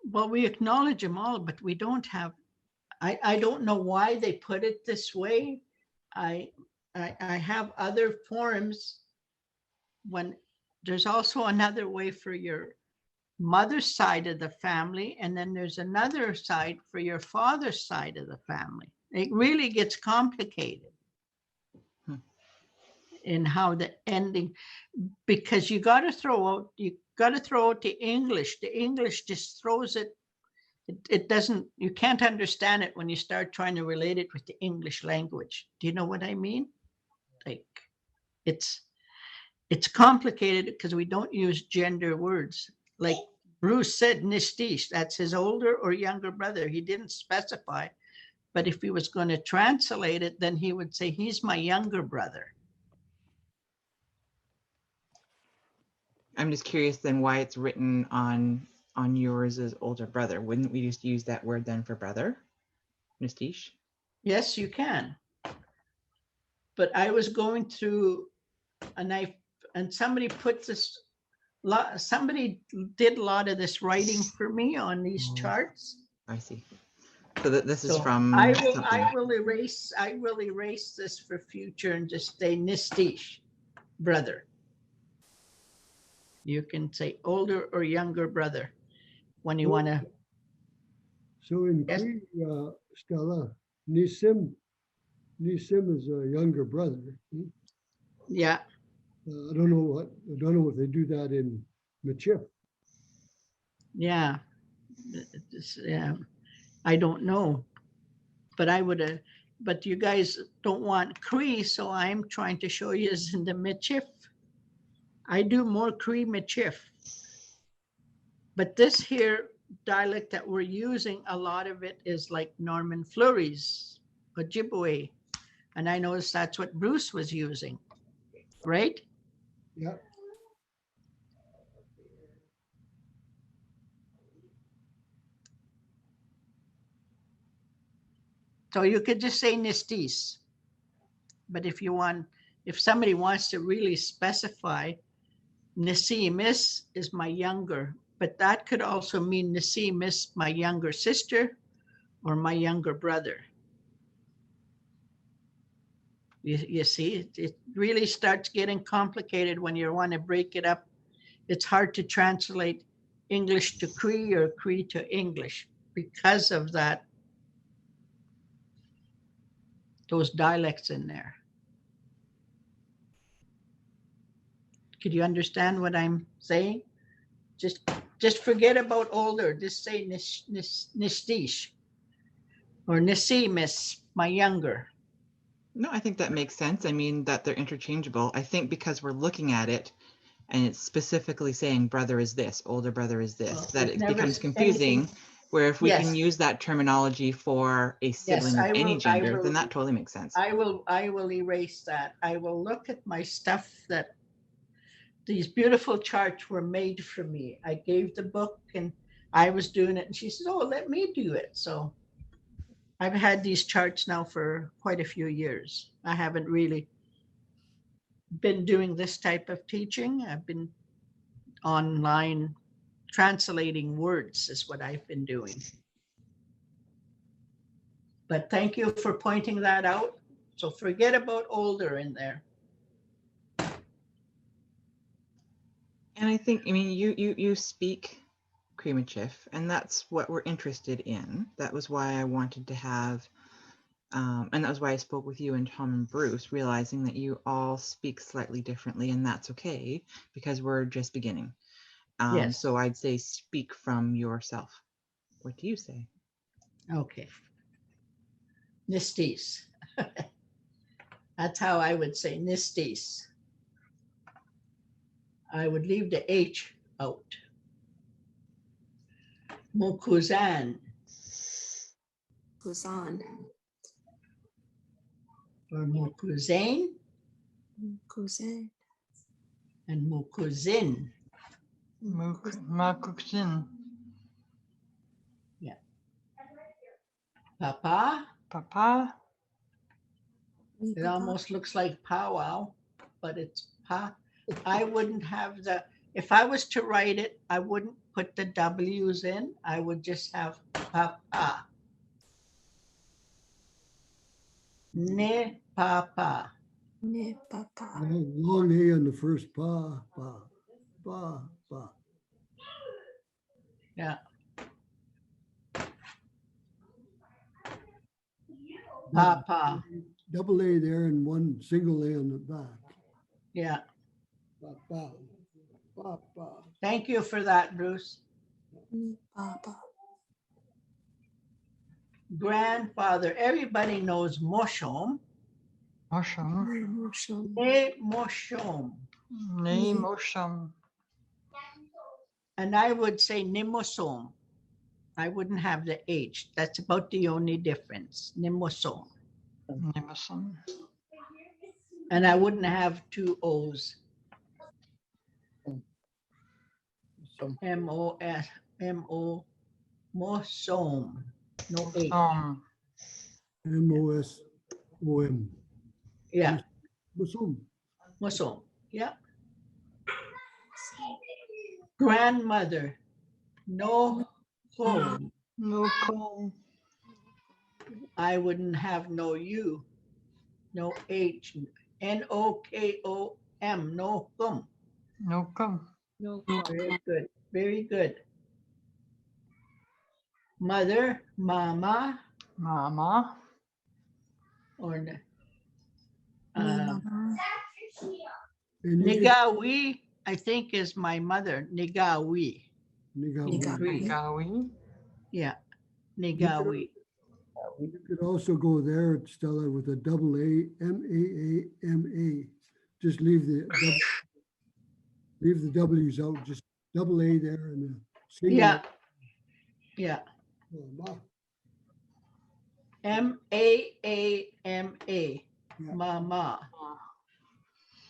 C: Well, we acknowledge them all, but we don't have, I don't know why they put it this way. I have other forms when there's also another way for your mother's side of the family, and then there's another side for your father's side of the family. It really gets complicated in how the ending, because you got to throw out the English. The English just throws it. It doesn't, you can't understand it when you start trying to relate it with the English language. Do you know what I mean? Like, it's complicated because we don't use gender words. Like Bruce said, Nistish, that's his older or younger brother. He didn't specify, but if he was going to translate it, then he would say, he's my younger brother.
A: I'm just curious then why it's written on yours as older brother. Wouldn't we just use that word then for brother? Nistish?
C: Yes, you can. But I was going through and somebody put this, somebody did a lot of this writing for me on these charts.
A: I see. So this is from
C: I will erase this for future and just say Nistish, brother. You can say older or younger brother when you want to.
B: So in
C: Yes.
B: Cree, Stella, Nisim is a younger brother.
C: Yeah.
B: I don't know if they do that in Michif.
C: Yeah. Yeah. I don't know, but I would have. But you guys don't want Cree, so I'm trying to show you is in the Michif. I do more Cree Michif. But this here dialect that we're using, a lot of it is like Norman Fleury's Ojibwe. And I noticed that's what Bruce was using, right?
B: Yeah.
C: So you could just say Nistis. But if somebody wants to really specify, Nisimis is my younger, but that could also mean Nisimis, my younger sister, or my younger brother. You see, it really starts getting complicated when you want to break it up. It's hard to translate English to Cree or Cree to English because of that, those dialects in there. Could you understand what I'm saying? Just forget about older. Just say Nistish or Nisimis, my younger.
A: No, I think that makes sense. I mean, that they're interchangeable. I think because we're looking at it and it's specifically saying brother is this, older brother is this,
C: Well,
A: that
C: it
A: it
C: never
A: becomes
C: says
A: confusing.
C: anything.
A: Where if we
C: Yes.
A: can use that terminology for a sibling of any gender, then that totally makes sense.
C: I will erase that. I will look at my stuff that these beautiful charts were made for me. I gave the book and I was doing it and she says, oh, let me do it. So I've had these charts now for quite a few years. I haven't really been doing this type of teaching. I've been online translating words is what I've been doing. But thank you for pointing that out. So forget about older in there.
A: And I think, I mean, you speak Cree Michif, and that's what we're interested in. That was why I wanted to have, and that was why I spoke with you and Tom and Bruce, realizing that you all speak slightly differently, and that's okay because we're just beginning.
C: Yes.
A: So I'd say speak from yourself. What do you say?
C: Okay. Nistis. That's how I would say nistis. I would leave the H out. Mukuzan
E: Kuzan.
C: or Mukuzane
E: Kuzan.
C: and Mukuzin.
F: Makuksin.
C: Papa.
F: Papa.
C: It almost looks like powwow, but it's pa. I wouldn't have the, if I was to write it, I wouldn't put the W's in. I would just have papa. Ne papa.
E: Ne papa.
B: Long A on the first pa, pa, pa, pa.
C: Yeah. Papa.
B: Double A there and one single A on the back.
C: Yeah.
B: Pa, pa, pa, pa.
C: Thank you for that, Bruce.
E: Ne papa.
C: Grandfather. Everybody knows Moshom.
F: Mosham.
E: Ne moshom.
C: Ne Moshom.
F: Ne mosham.
C: And I would say Nimosom. I wouldn't have the H. That's about the only difference. Nimosom.
F: Nimason.
C: And I wouldn't have two O's. M-O-S, M-O, Mosom. No H.
B: M-O-S-O-M.
C: Yeah,
B: Mosom.
C: Mosom. Yeah. Grandmother. No home.
F: No com.
C: I wouldn't have no U. No H. N-O-K-O-M. No home.
F: No com.
D: No.
C: Very good. Very good. Mother, mama,
F: Mama.
C: or
E: Ne mama.
B: And you get
C: Nigawi, I think is my mother. Nigawi.
B: Nigawi.
E: Nigawi.
F: Gawi.
C: Yeah, Nigawi.
B: You could also go there, Stella, with a double A, M-A-A-M-A. Just leave the W's out, just double A there and a single.
C: Yeah. Yeah.
B: Ma.
C: M-A-A-M-A.
B: Yeah.
C: Mama.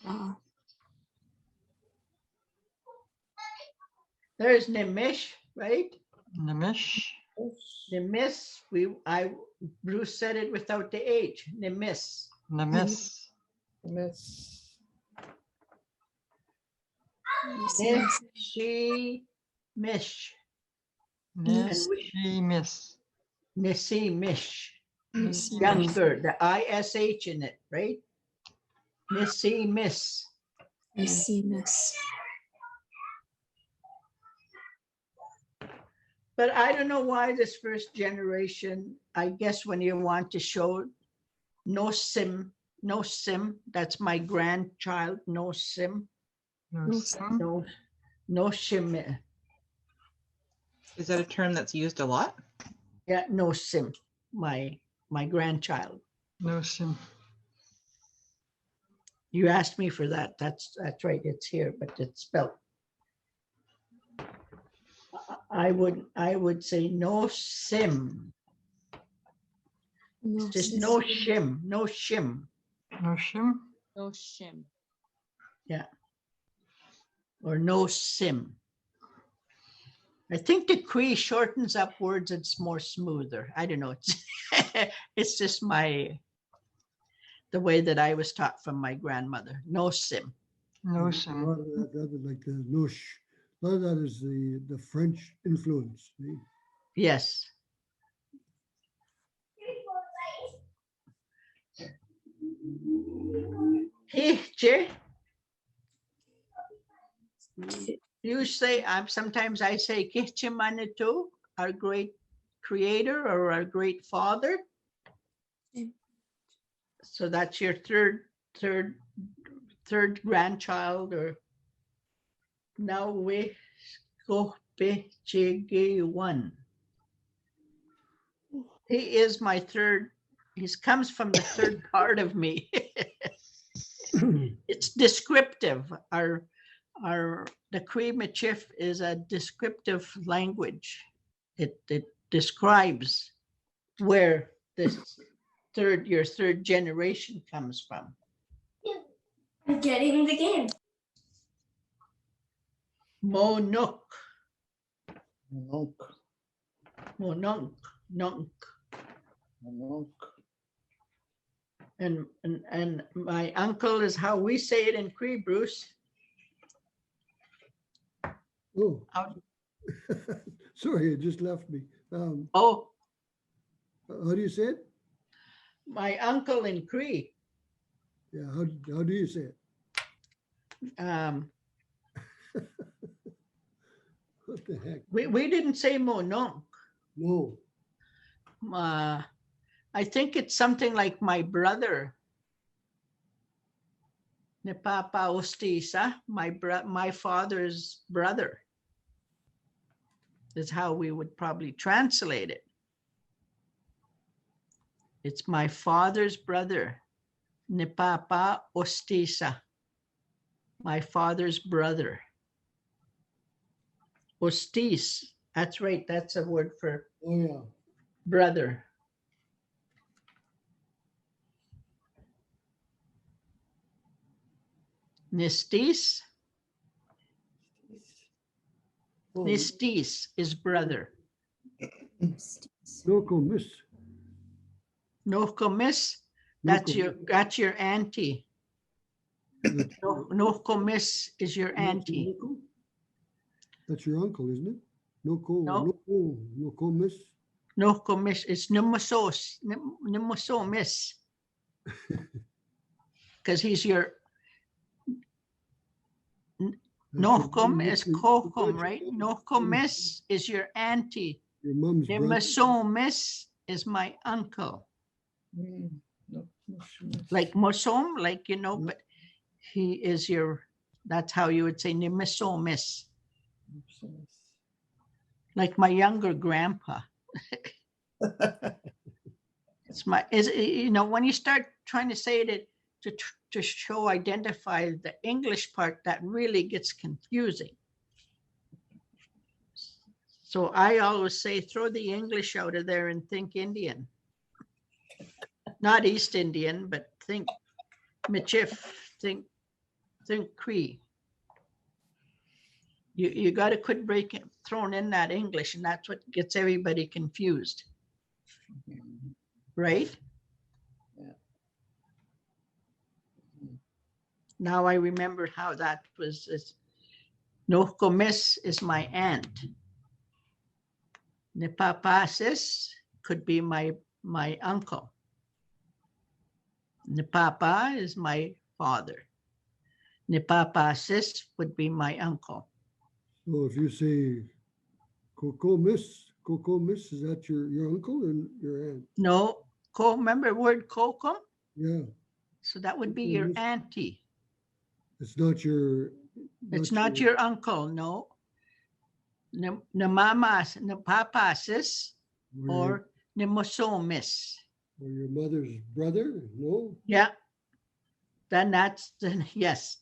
E: Ah.
C: There's Nimish, right?
F: Nimish.
C: Nimis. Bruce said it without the H. Nimis.
F: Nimis.
G: Miss.
C: Nishi Mish.
F: Nis. She miss.
C: Nissi Mish.
F: Nissi
C: Younger. The ISH in it, right? Nissi Miss.
E: Nesimus.
C: But I don't know why this first generation, I guess when you want to show no sim, that's my grandchild, no sim,
F: No sim.
C: no shim,
A: Is that a term that's used a lot?
C: yeah, no sim, my grandchild.
F: No sim.
C: You asked me for that, that's right, it's here, but it's spelled. I would say no sim,
E: No
C: just
E: sim.
C: no shim, no shim.
F: No shim.
D: No shim.
C: Yeah. Or no sim. I think the Cree shortens up words, it's more smoother. I don't know. It's just the way that I was taught from my grandmother. No sim.
F: No
B: A
F: sim.
B: lot of that is like the noosh. A lot of that is the French influence. See?
C: Yes. Hey, Jay. You say, sometimes I say, Kichimanitu, our great creator or our great father. So that's your third grandchild, or now we go one. He is my third. He comes from the third part of me. It's descriptive. The Cree Michif is a descriptive language. It describes where your third generation comes from.
H: I'm getting the game.
C: Monok.
G: Monok.
C: Mononk. Nonk.
G: Monok.
C: And my uncle is how we say it in Cree, Bruce.
B: Oh,
C: Out-
B: sorry, it just left me.
C: Oh,
B: How do you say it?
C: my uncle in Cree.
B: Yeah, how do you say it? What the heck?
C: We didn't say mononk.
B: No.
C: I think it's something like my brother. Ne papa ostisa, my father's brother. Is how we would probably translate it. It's my father's brother. Ne papa ostisa, my father's brother. Ostis, that's right. That's a word for
B: Oh, yeah.
C: brother. Nistis.
B: Oh,
C: Nistis is brother.
B: Noko miss.
C: Nokomis, that's your auntie. Nokomis is your auntie.
B: That's your uncle, isn't it? Noko miss.
C: Nokomis is Nimosos miss. Because he's your Nokom is Kokom, right? Nokomis is your auntie.
B: Your mom's brother.
C: Miss is my uncle.
G: No,
C: Like Mosom, like, but he is that's how you would say Nimisomis. Like my younger grandpa. When you start trying to say it to identify the English part, that really gets confusing. So I always say, throw the English out of there and think Indian. Not East Indian, but think Michif, think Cree. You got to quit throwing in that English, and that's what gets everybody confused. Right?
G: Yeah.
C: Now I remember how that was. Nokomis is my aunt. Nipapasis could be my uncle. Nipapa is my father. Nipapasis would be my uncle.
B: So if you say Coco miss, is that your uncle and your aunt?
C: No, remember the word kokum?
B: Yeah.
C: So that would be your auntie.
B: It's not your.
C: It's not your uncle, no. Namamas, napapasis, or nimosomis.
B: Or your mother's brother? No.
C: Yeah. Yes.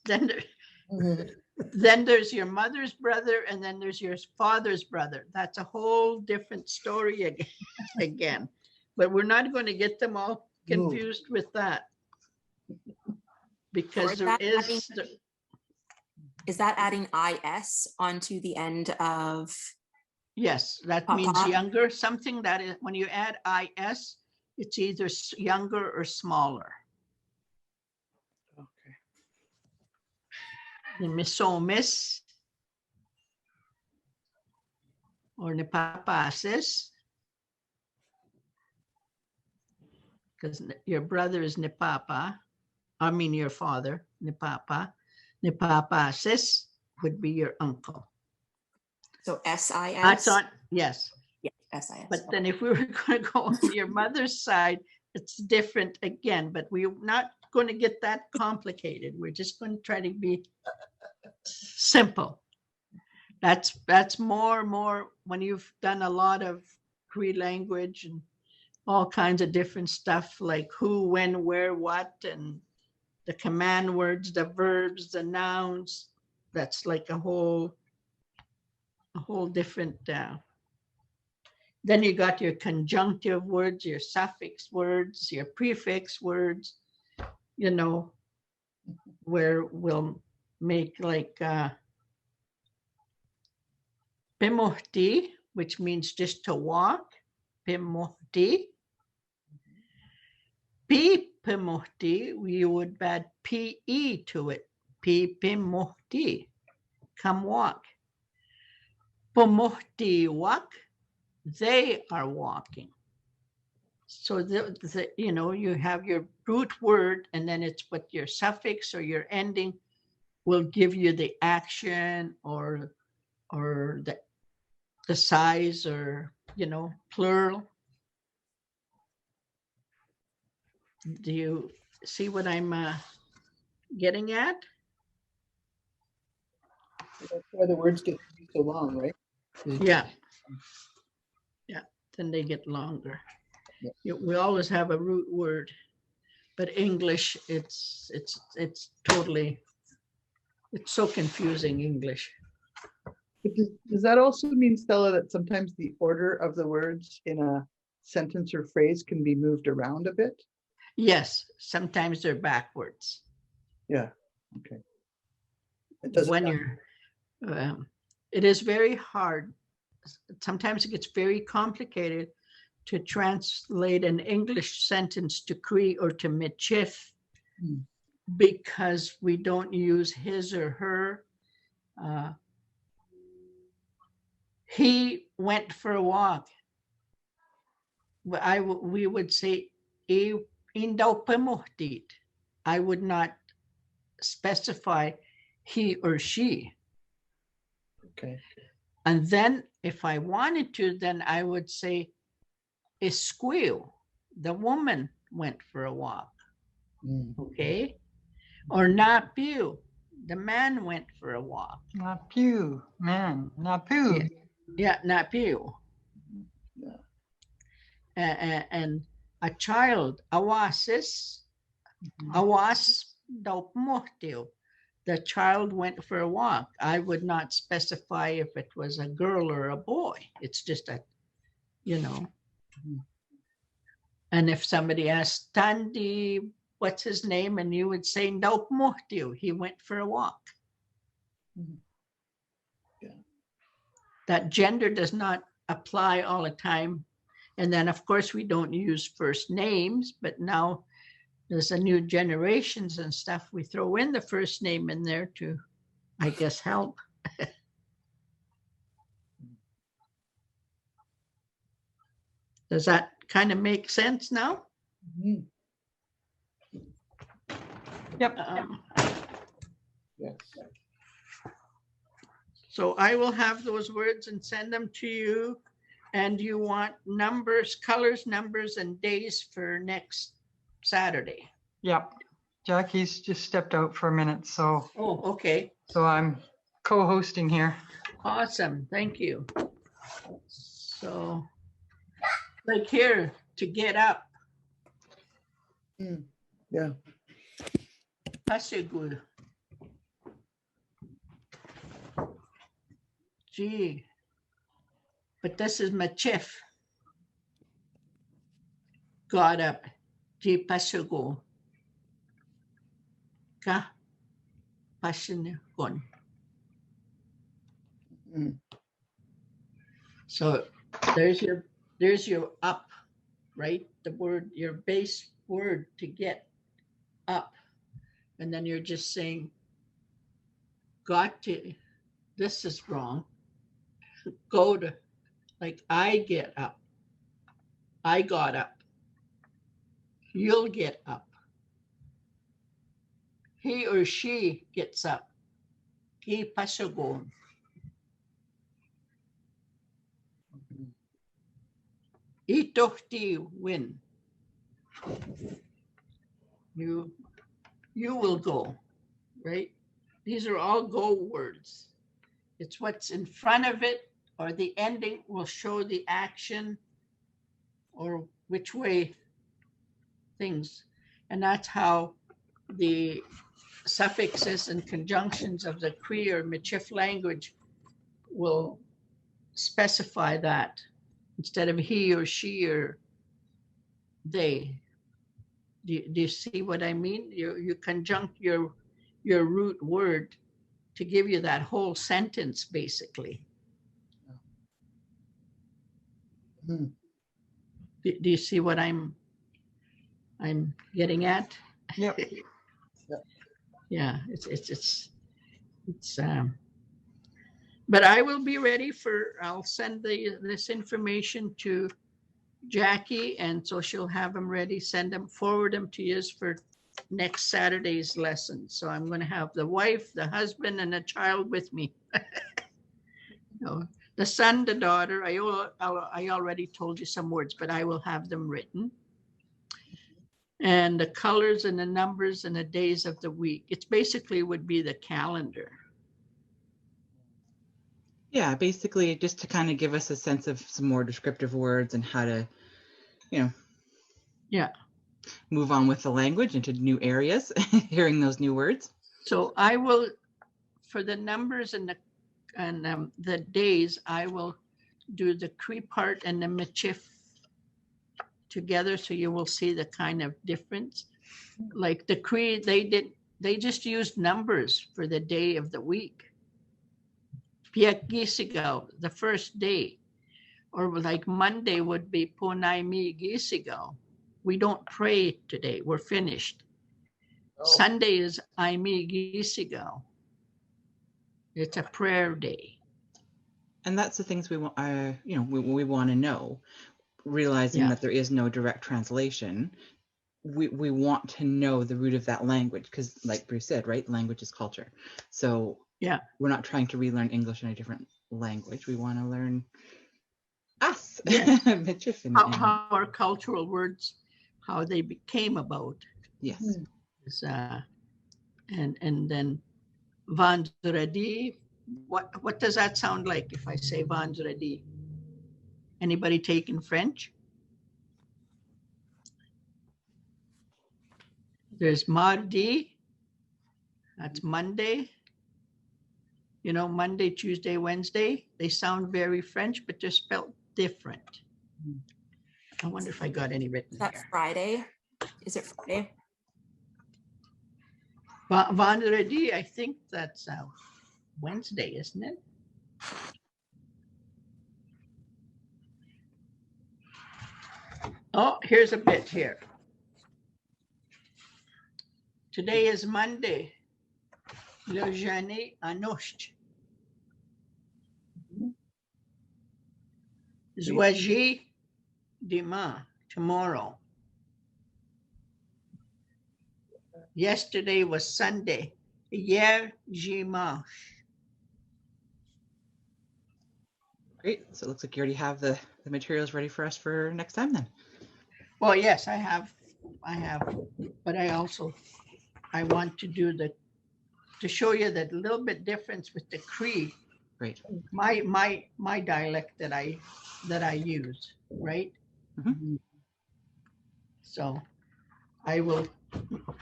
C: Then there's your mother's brother, and then there's your father's brother. That's a whole different story again. But we're not going to get them all confused with that. Because
E: is that adding IS onto the end of?
C: Yes, that
E: Papa?
C: means younger. Something that is, when you add IS, it's either younger or smaller.
G: Okay.
C: The misomis or nipapasis, because your brother is nipapa. I mean your father, nipapa. Nipapasis would be your uncle.
E: So SIS?
C: That's on, yes.
E: Yeah, SIS.
C: But then if we were going to go on your mother's side, it's different again, but we're not going to get that complicated. We're just going to try to be simple. That's more when you've done a lot of Cree language and all kinds of different stuff like who, when, where, what, and the command words, the verbs, the nouns. That's like a whole different. Then you got your conjunctive words, your suffix words, your prefix words, you know, where we'll make like Pimohti, which means just to walk, Pimohti. P Pimohti, we would add PE to it, P Pimohti, come walk. Pomohti walk, they are walking. So you know, you have your root word, and then it's what your suffix or your ending will give you the action or the size, or, you know, plural. Do you see what I'm getting at?
G: That's why the words get to be so long, right?
C: Yeah. Yeah, then they get longer.
G: Yeah.
C: We always have a root word, but English, it's totally, it's so confusing, English.
G: But does that also mean, Stella, that sometimes the order of the words in a sentence or phrase can be moved around a bit?
C: Yes, sometimes they're backwards.
G: Yeah, okay. It doesn't
C: When
G: matter.
C: you're, it is very hard. Sometimes it gets very complicated to translate an English sentence to Cree or to Michif because we don't use his or her. He went for a walk. We would say, indaw pamuhtit. I would not specify he or she.
G: Okay.
C: And then if I wanted to, then I would say, Esquil, the woman went for a walk. Okay. Or Napiu, the man went for a walk.
F: Napu, man, Napu.
C: Yeah, Napiu.
G: Yeah.
C: And a child, awasis, awas daupmohtiu. The child went for a walk. I would not specify if it was a girl or a boy. It's just a, you know. And if somebody asked Tandi, what's his name? And you would say, daupmohtiu, he went for a walk.
G: Yeah.
C: That gender does not apply all the time. And then, of course, we don't use first names, but now there's a new generations and stuff. We throw in the first name in there to, I guess, help. Does that kind of make sense now?
G: Mhm.
F: Yep.
G: Yes.
C: So I will have those words and send them to you. And you want numbers, colors, numbers, and days for next Saturday.
F: Yep. Jackie's just stepped out for a minute, so
C: Okay.
F: so I'm co-hosting here.
C: Awesome. Thank you. So, like here, to get up.
G: Yeah.
C: Pasigul. Gee. But this is Michif. Got up. Gee, pasigul. Ka. Pasinigon. So there's your up, right? The word, your base word to get up. And then you're just saying, got to, this is wrong. Go to, like I get up. I got up. You'll get up. He or she gets up. ki pasogon. Itohti win. You will go, right? These are all go words. It's what's in front of it, or the ending will show the action or which way things. And that's how the suffixes and conjunctions of the Cree or Michif language will specify that instead of he or she or they. Do you see what I mean? You conjunct your root word to give you that whole sentence, basically.
B: Hmm.
C: Do you see what I'm getting at?
F: Yep.
C: Yeah, but I will be ready I'll send this information to Jackie, and so she'll have them ready, forward them to you for next Saturday's lesson. So I'm going to have the wife, the husband, and the child with me. The son, the daughter, I already told you some words, but I will have them written. And the colors and the numbers and the days of the week. It's basically would be the calendar.
A: Yeah, basically just to kind of give us a sense of some more descriptive words and how to, move on with the language into new areas, hearing those new words.
C: So I will, for the numbers and the days, I will do the Cree part and the Michif together, so you will see the kind of difference. Like the Cree, they just used numbers for the day of the week. Piak Gisigaw, the first day, or like Monday would be Ponaimi Gisigaw. We don't pray today. We're finished. Oh. Sunday is Aimi Gisigaw. It's a prayer day.
A: And that's the things we want. We want to know. Realizing that there is no direct translation, we want to know the root of that language because, like Bruce said, right, language is culture. So we're not trying to relearn English in a different language. We want to learn us.
C: How our cultural words, how they came about.
A: Yes.
C: And then Vendredi, what does that sound like if I say Vendredi? Anybody taking French? There's Mardi, that's Monday. Monday, Tuesday, Wednesday, they sound very French, but they're spelled different. I wonder if I got any written
E: That's
C: here.
E: Friday. Is it Friday?
C: Vendredi, I think that's Wednesday, isn't it? Oh, here's a bit here. Today is Monday. Le jeûner à noche. Zouaji demain, tomorrow. Yesterday was Sunday. Hier dimanche.
A: Great. So it looks like you already have the materials ready for us for next time then.
C: Well, yes, I have, but I want to do to show you that little bit difference with the Cree.
A: Great.
C: My dialect that I use, right?
A: Mm-hmm.
C: So I will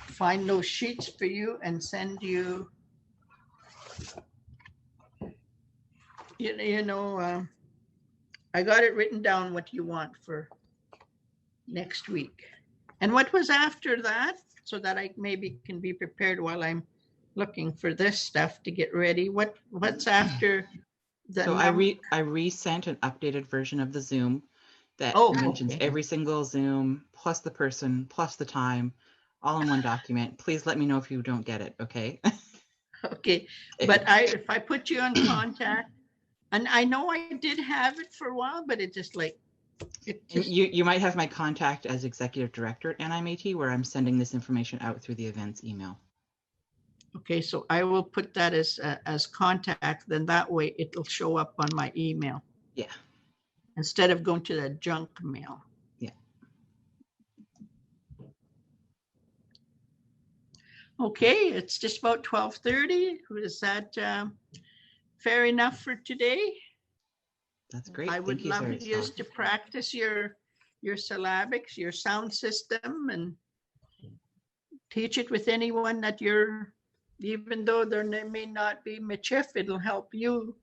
C: find those sheets for you and send you. I got it written down what you want for next week. And what was after that, so that I maybe can be prepared while I'm looking for this stuff to get ready. What's after the
A: So I resent an updated version of the Zoom that mentions every single Zoom, plus the person, plus the time, all in one document. Please let me know if you don't get it, okay?
C: Okay, but if I put you in contact, and I know I did have it for a while, but it just
A: you might have my contact as executive director at NIMA, where I'm sending this information out through the events email.
C: Okay, so I will put that as contact, then that way it'll show up on my email
A: Yeah.
C: instead of going to the junk mail.
A: Yeah.
C: Okay, it's just about 12:30. Is that fair enough for today?
A: That's great.
C: I would
A: Thank you,
C: love
A: Sarah
C: you
A: Stella.
C: to practice your syllabics, your sound system, and teach it with anyone that you're, even though their name may not be Michif, it'll help you.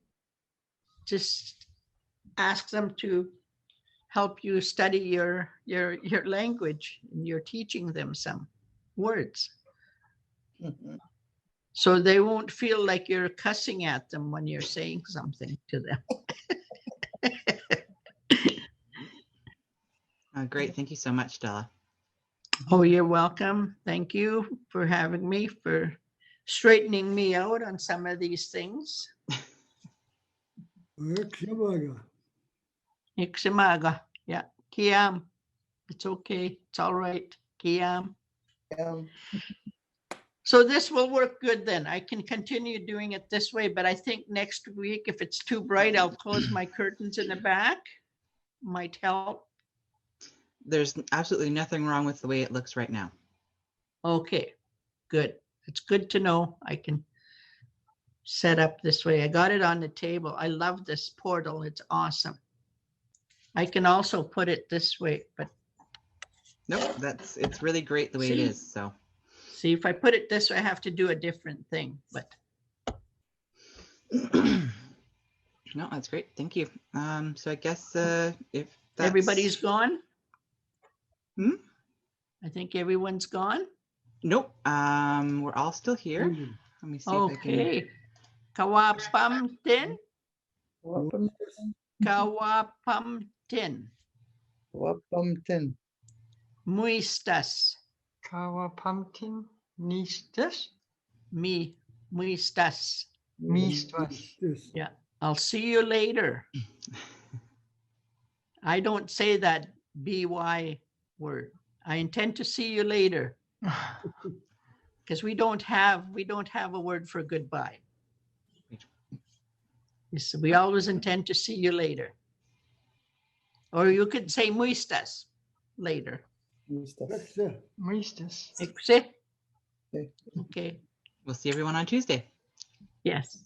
C: Just ask them to help you study your language, and you're teaching them some words. So they won't feel like you're cussing at them when you're saying something to them.
A: Great. Thank you so much, Stella.
C: Oh, you're welcome. Thank you for having me, for straightening me out on some of these things. Iksimaga. Yeah. Kiam. It's okay. It's all right. Kiam. So this will work good then. I can continue doing it this way, but I think next week, if it's too bright, I'll close my curtains in the back. Might help.
A: There's absolutely nothing wrong with the way it looks right now.
C: Okay, good. It's good to know I can set up this way. I got it on the table. I love this portal. It's awesome. I can also put it this way, but
A: nope, it's really great the way it is. So
C: see, if I put it this way, I have to do a different thing, but
A: no, that's great. Thank you. So I guess if that's...
C: Everybody's gone.
A: Hmm?
C: I think everyone's gone.
A: Nope. We're all still here. Let me see if I can...
C: Okay. Kawapamtin. Kawapamtin.
G: Kawapamtin.
C: Muistas.
F: Kawapamtin. Nistas.
C: Muistas.
F: Mistas.
C: Yeah. I'll see you later. I don't say that BY word. I intend to see you later. Because we don't have a word for goodbye. We always intend to see you later. Or you could say muistas later.
F: Muistas.
C: Okay.
A: We'll see everyone on Tuesday.
C: Yes.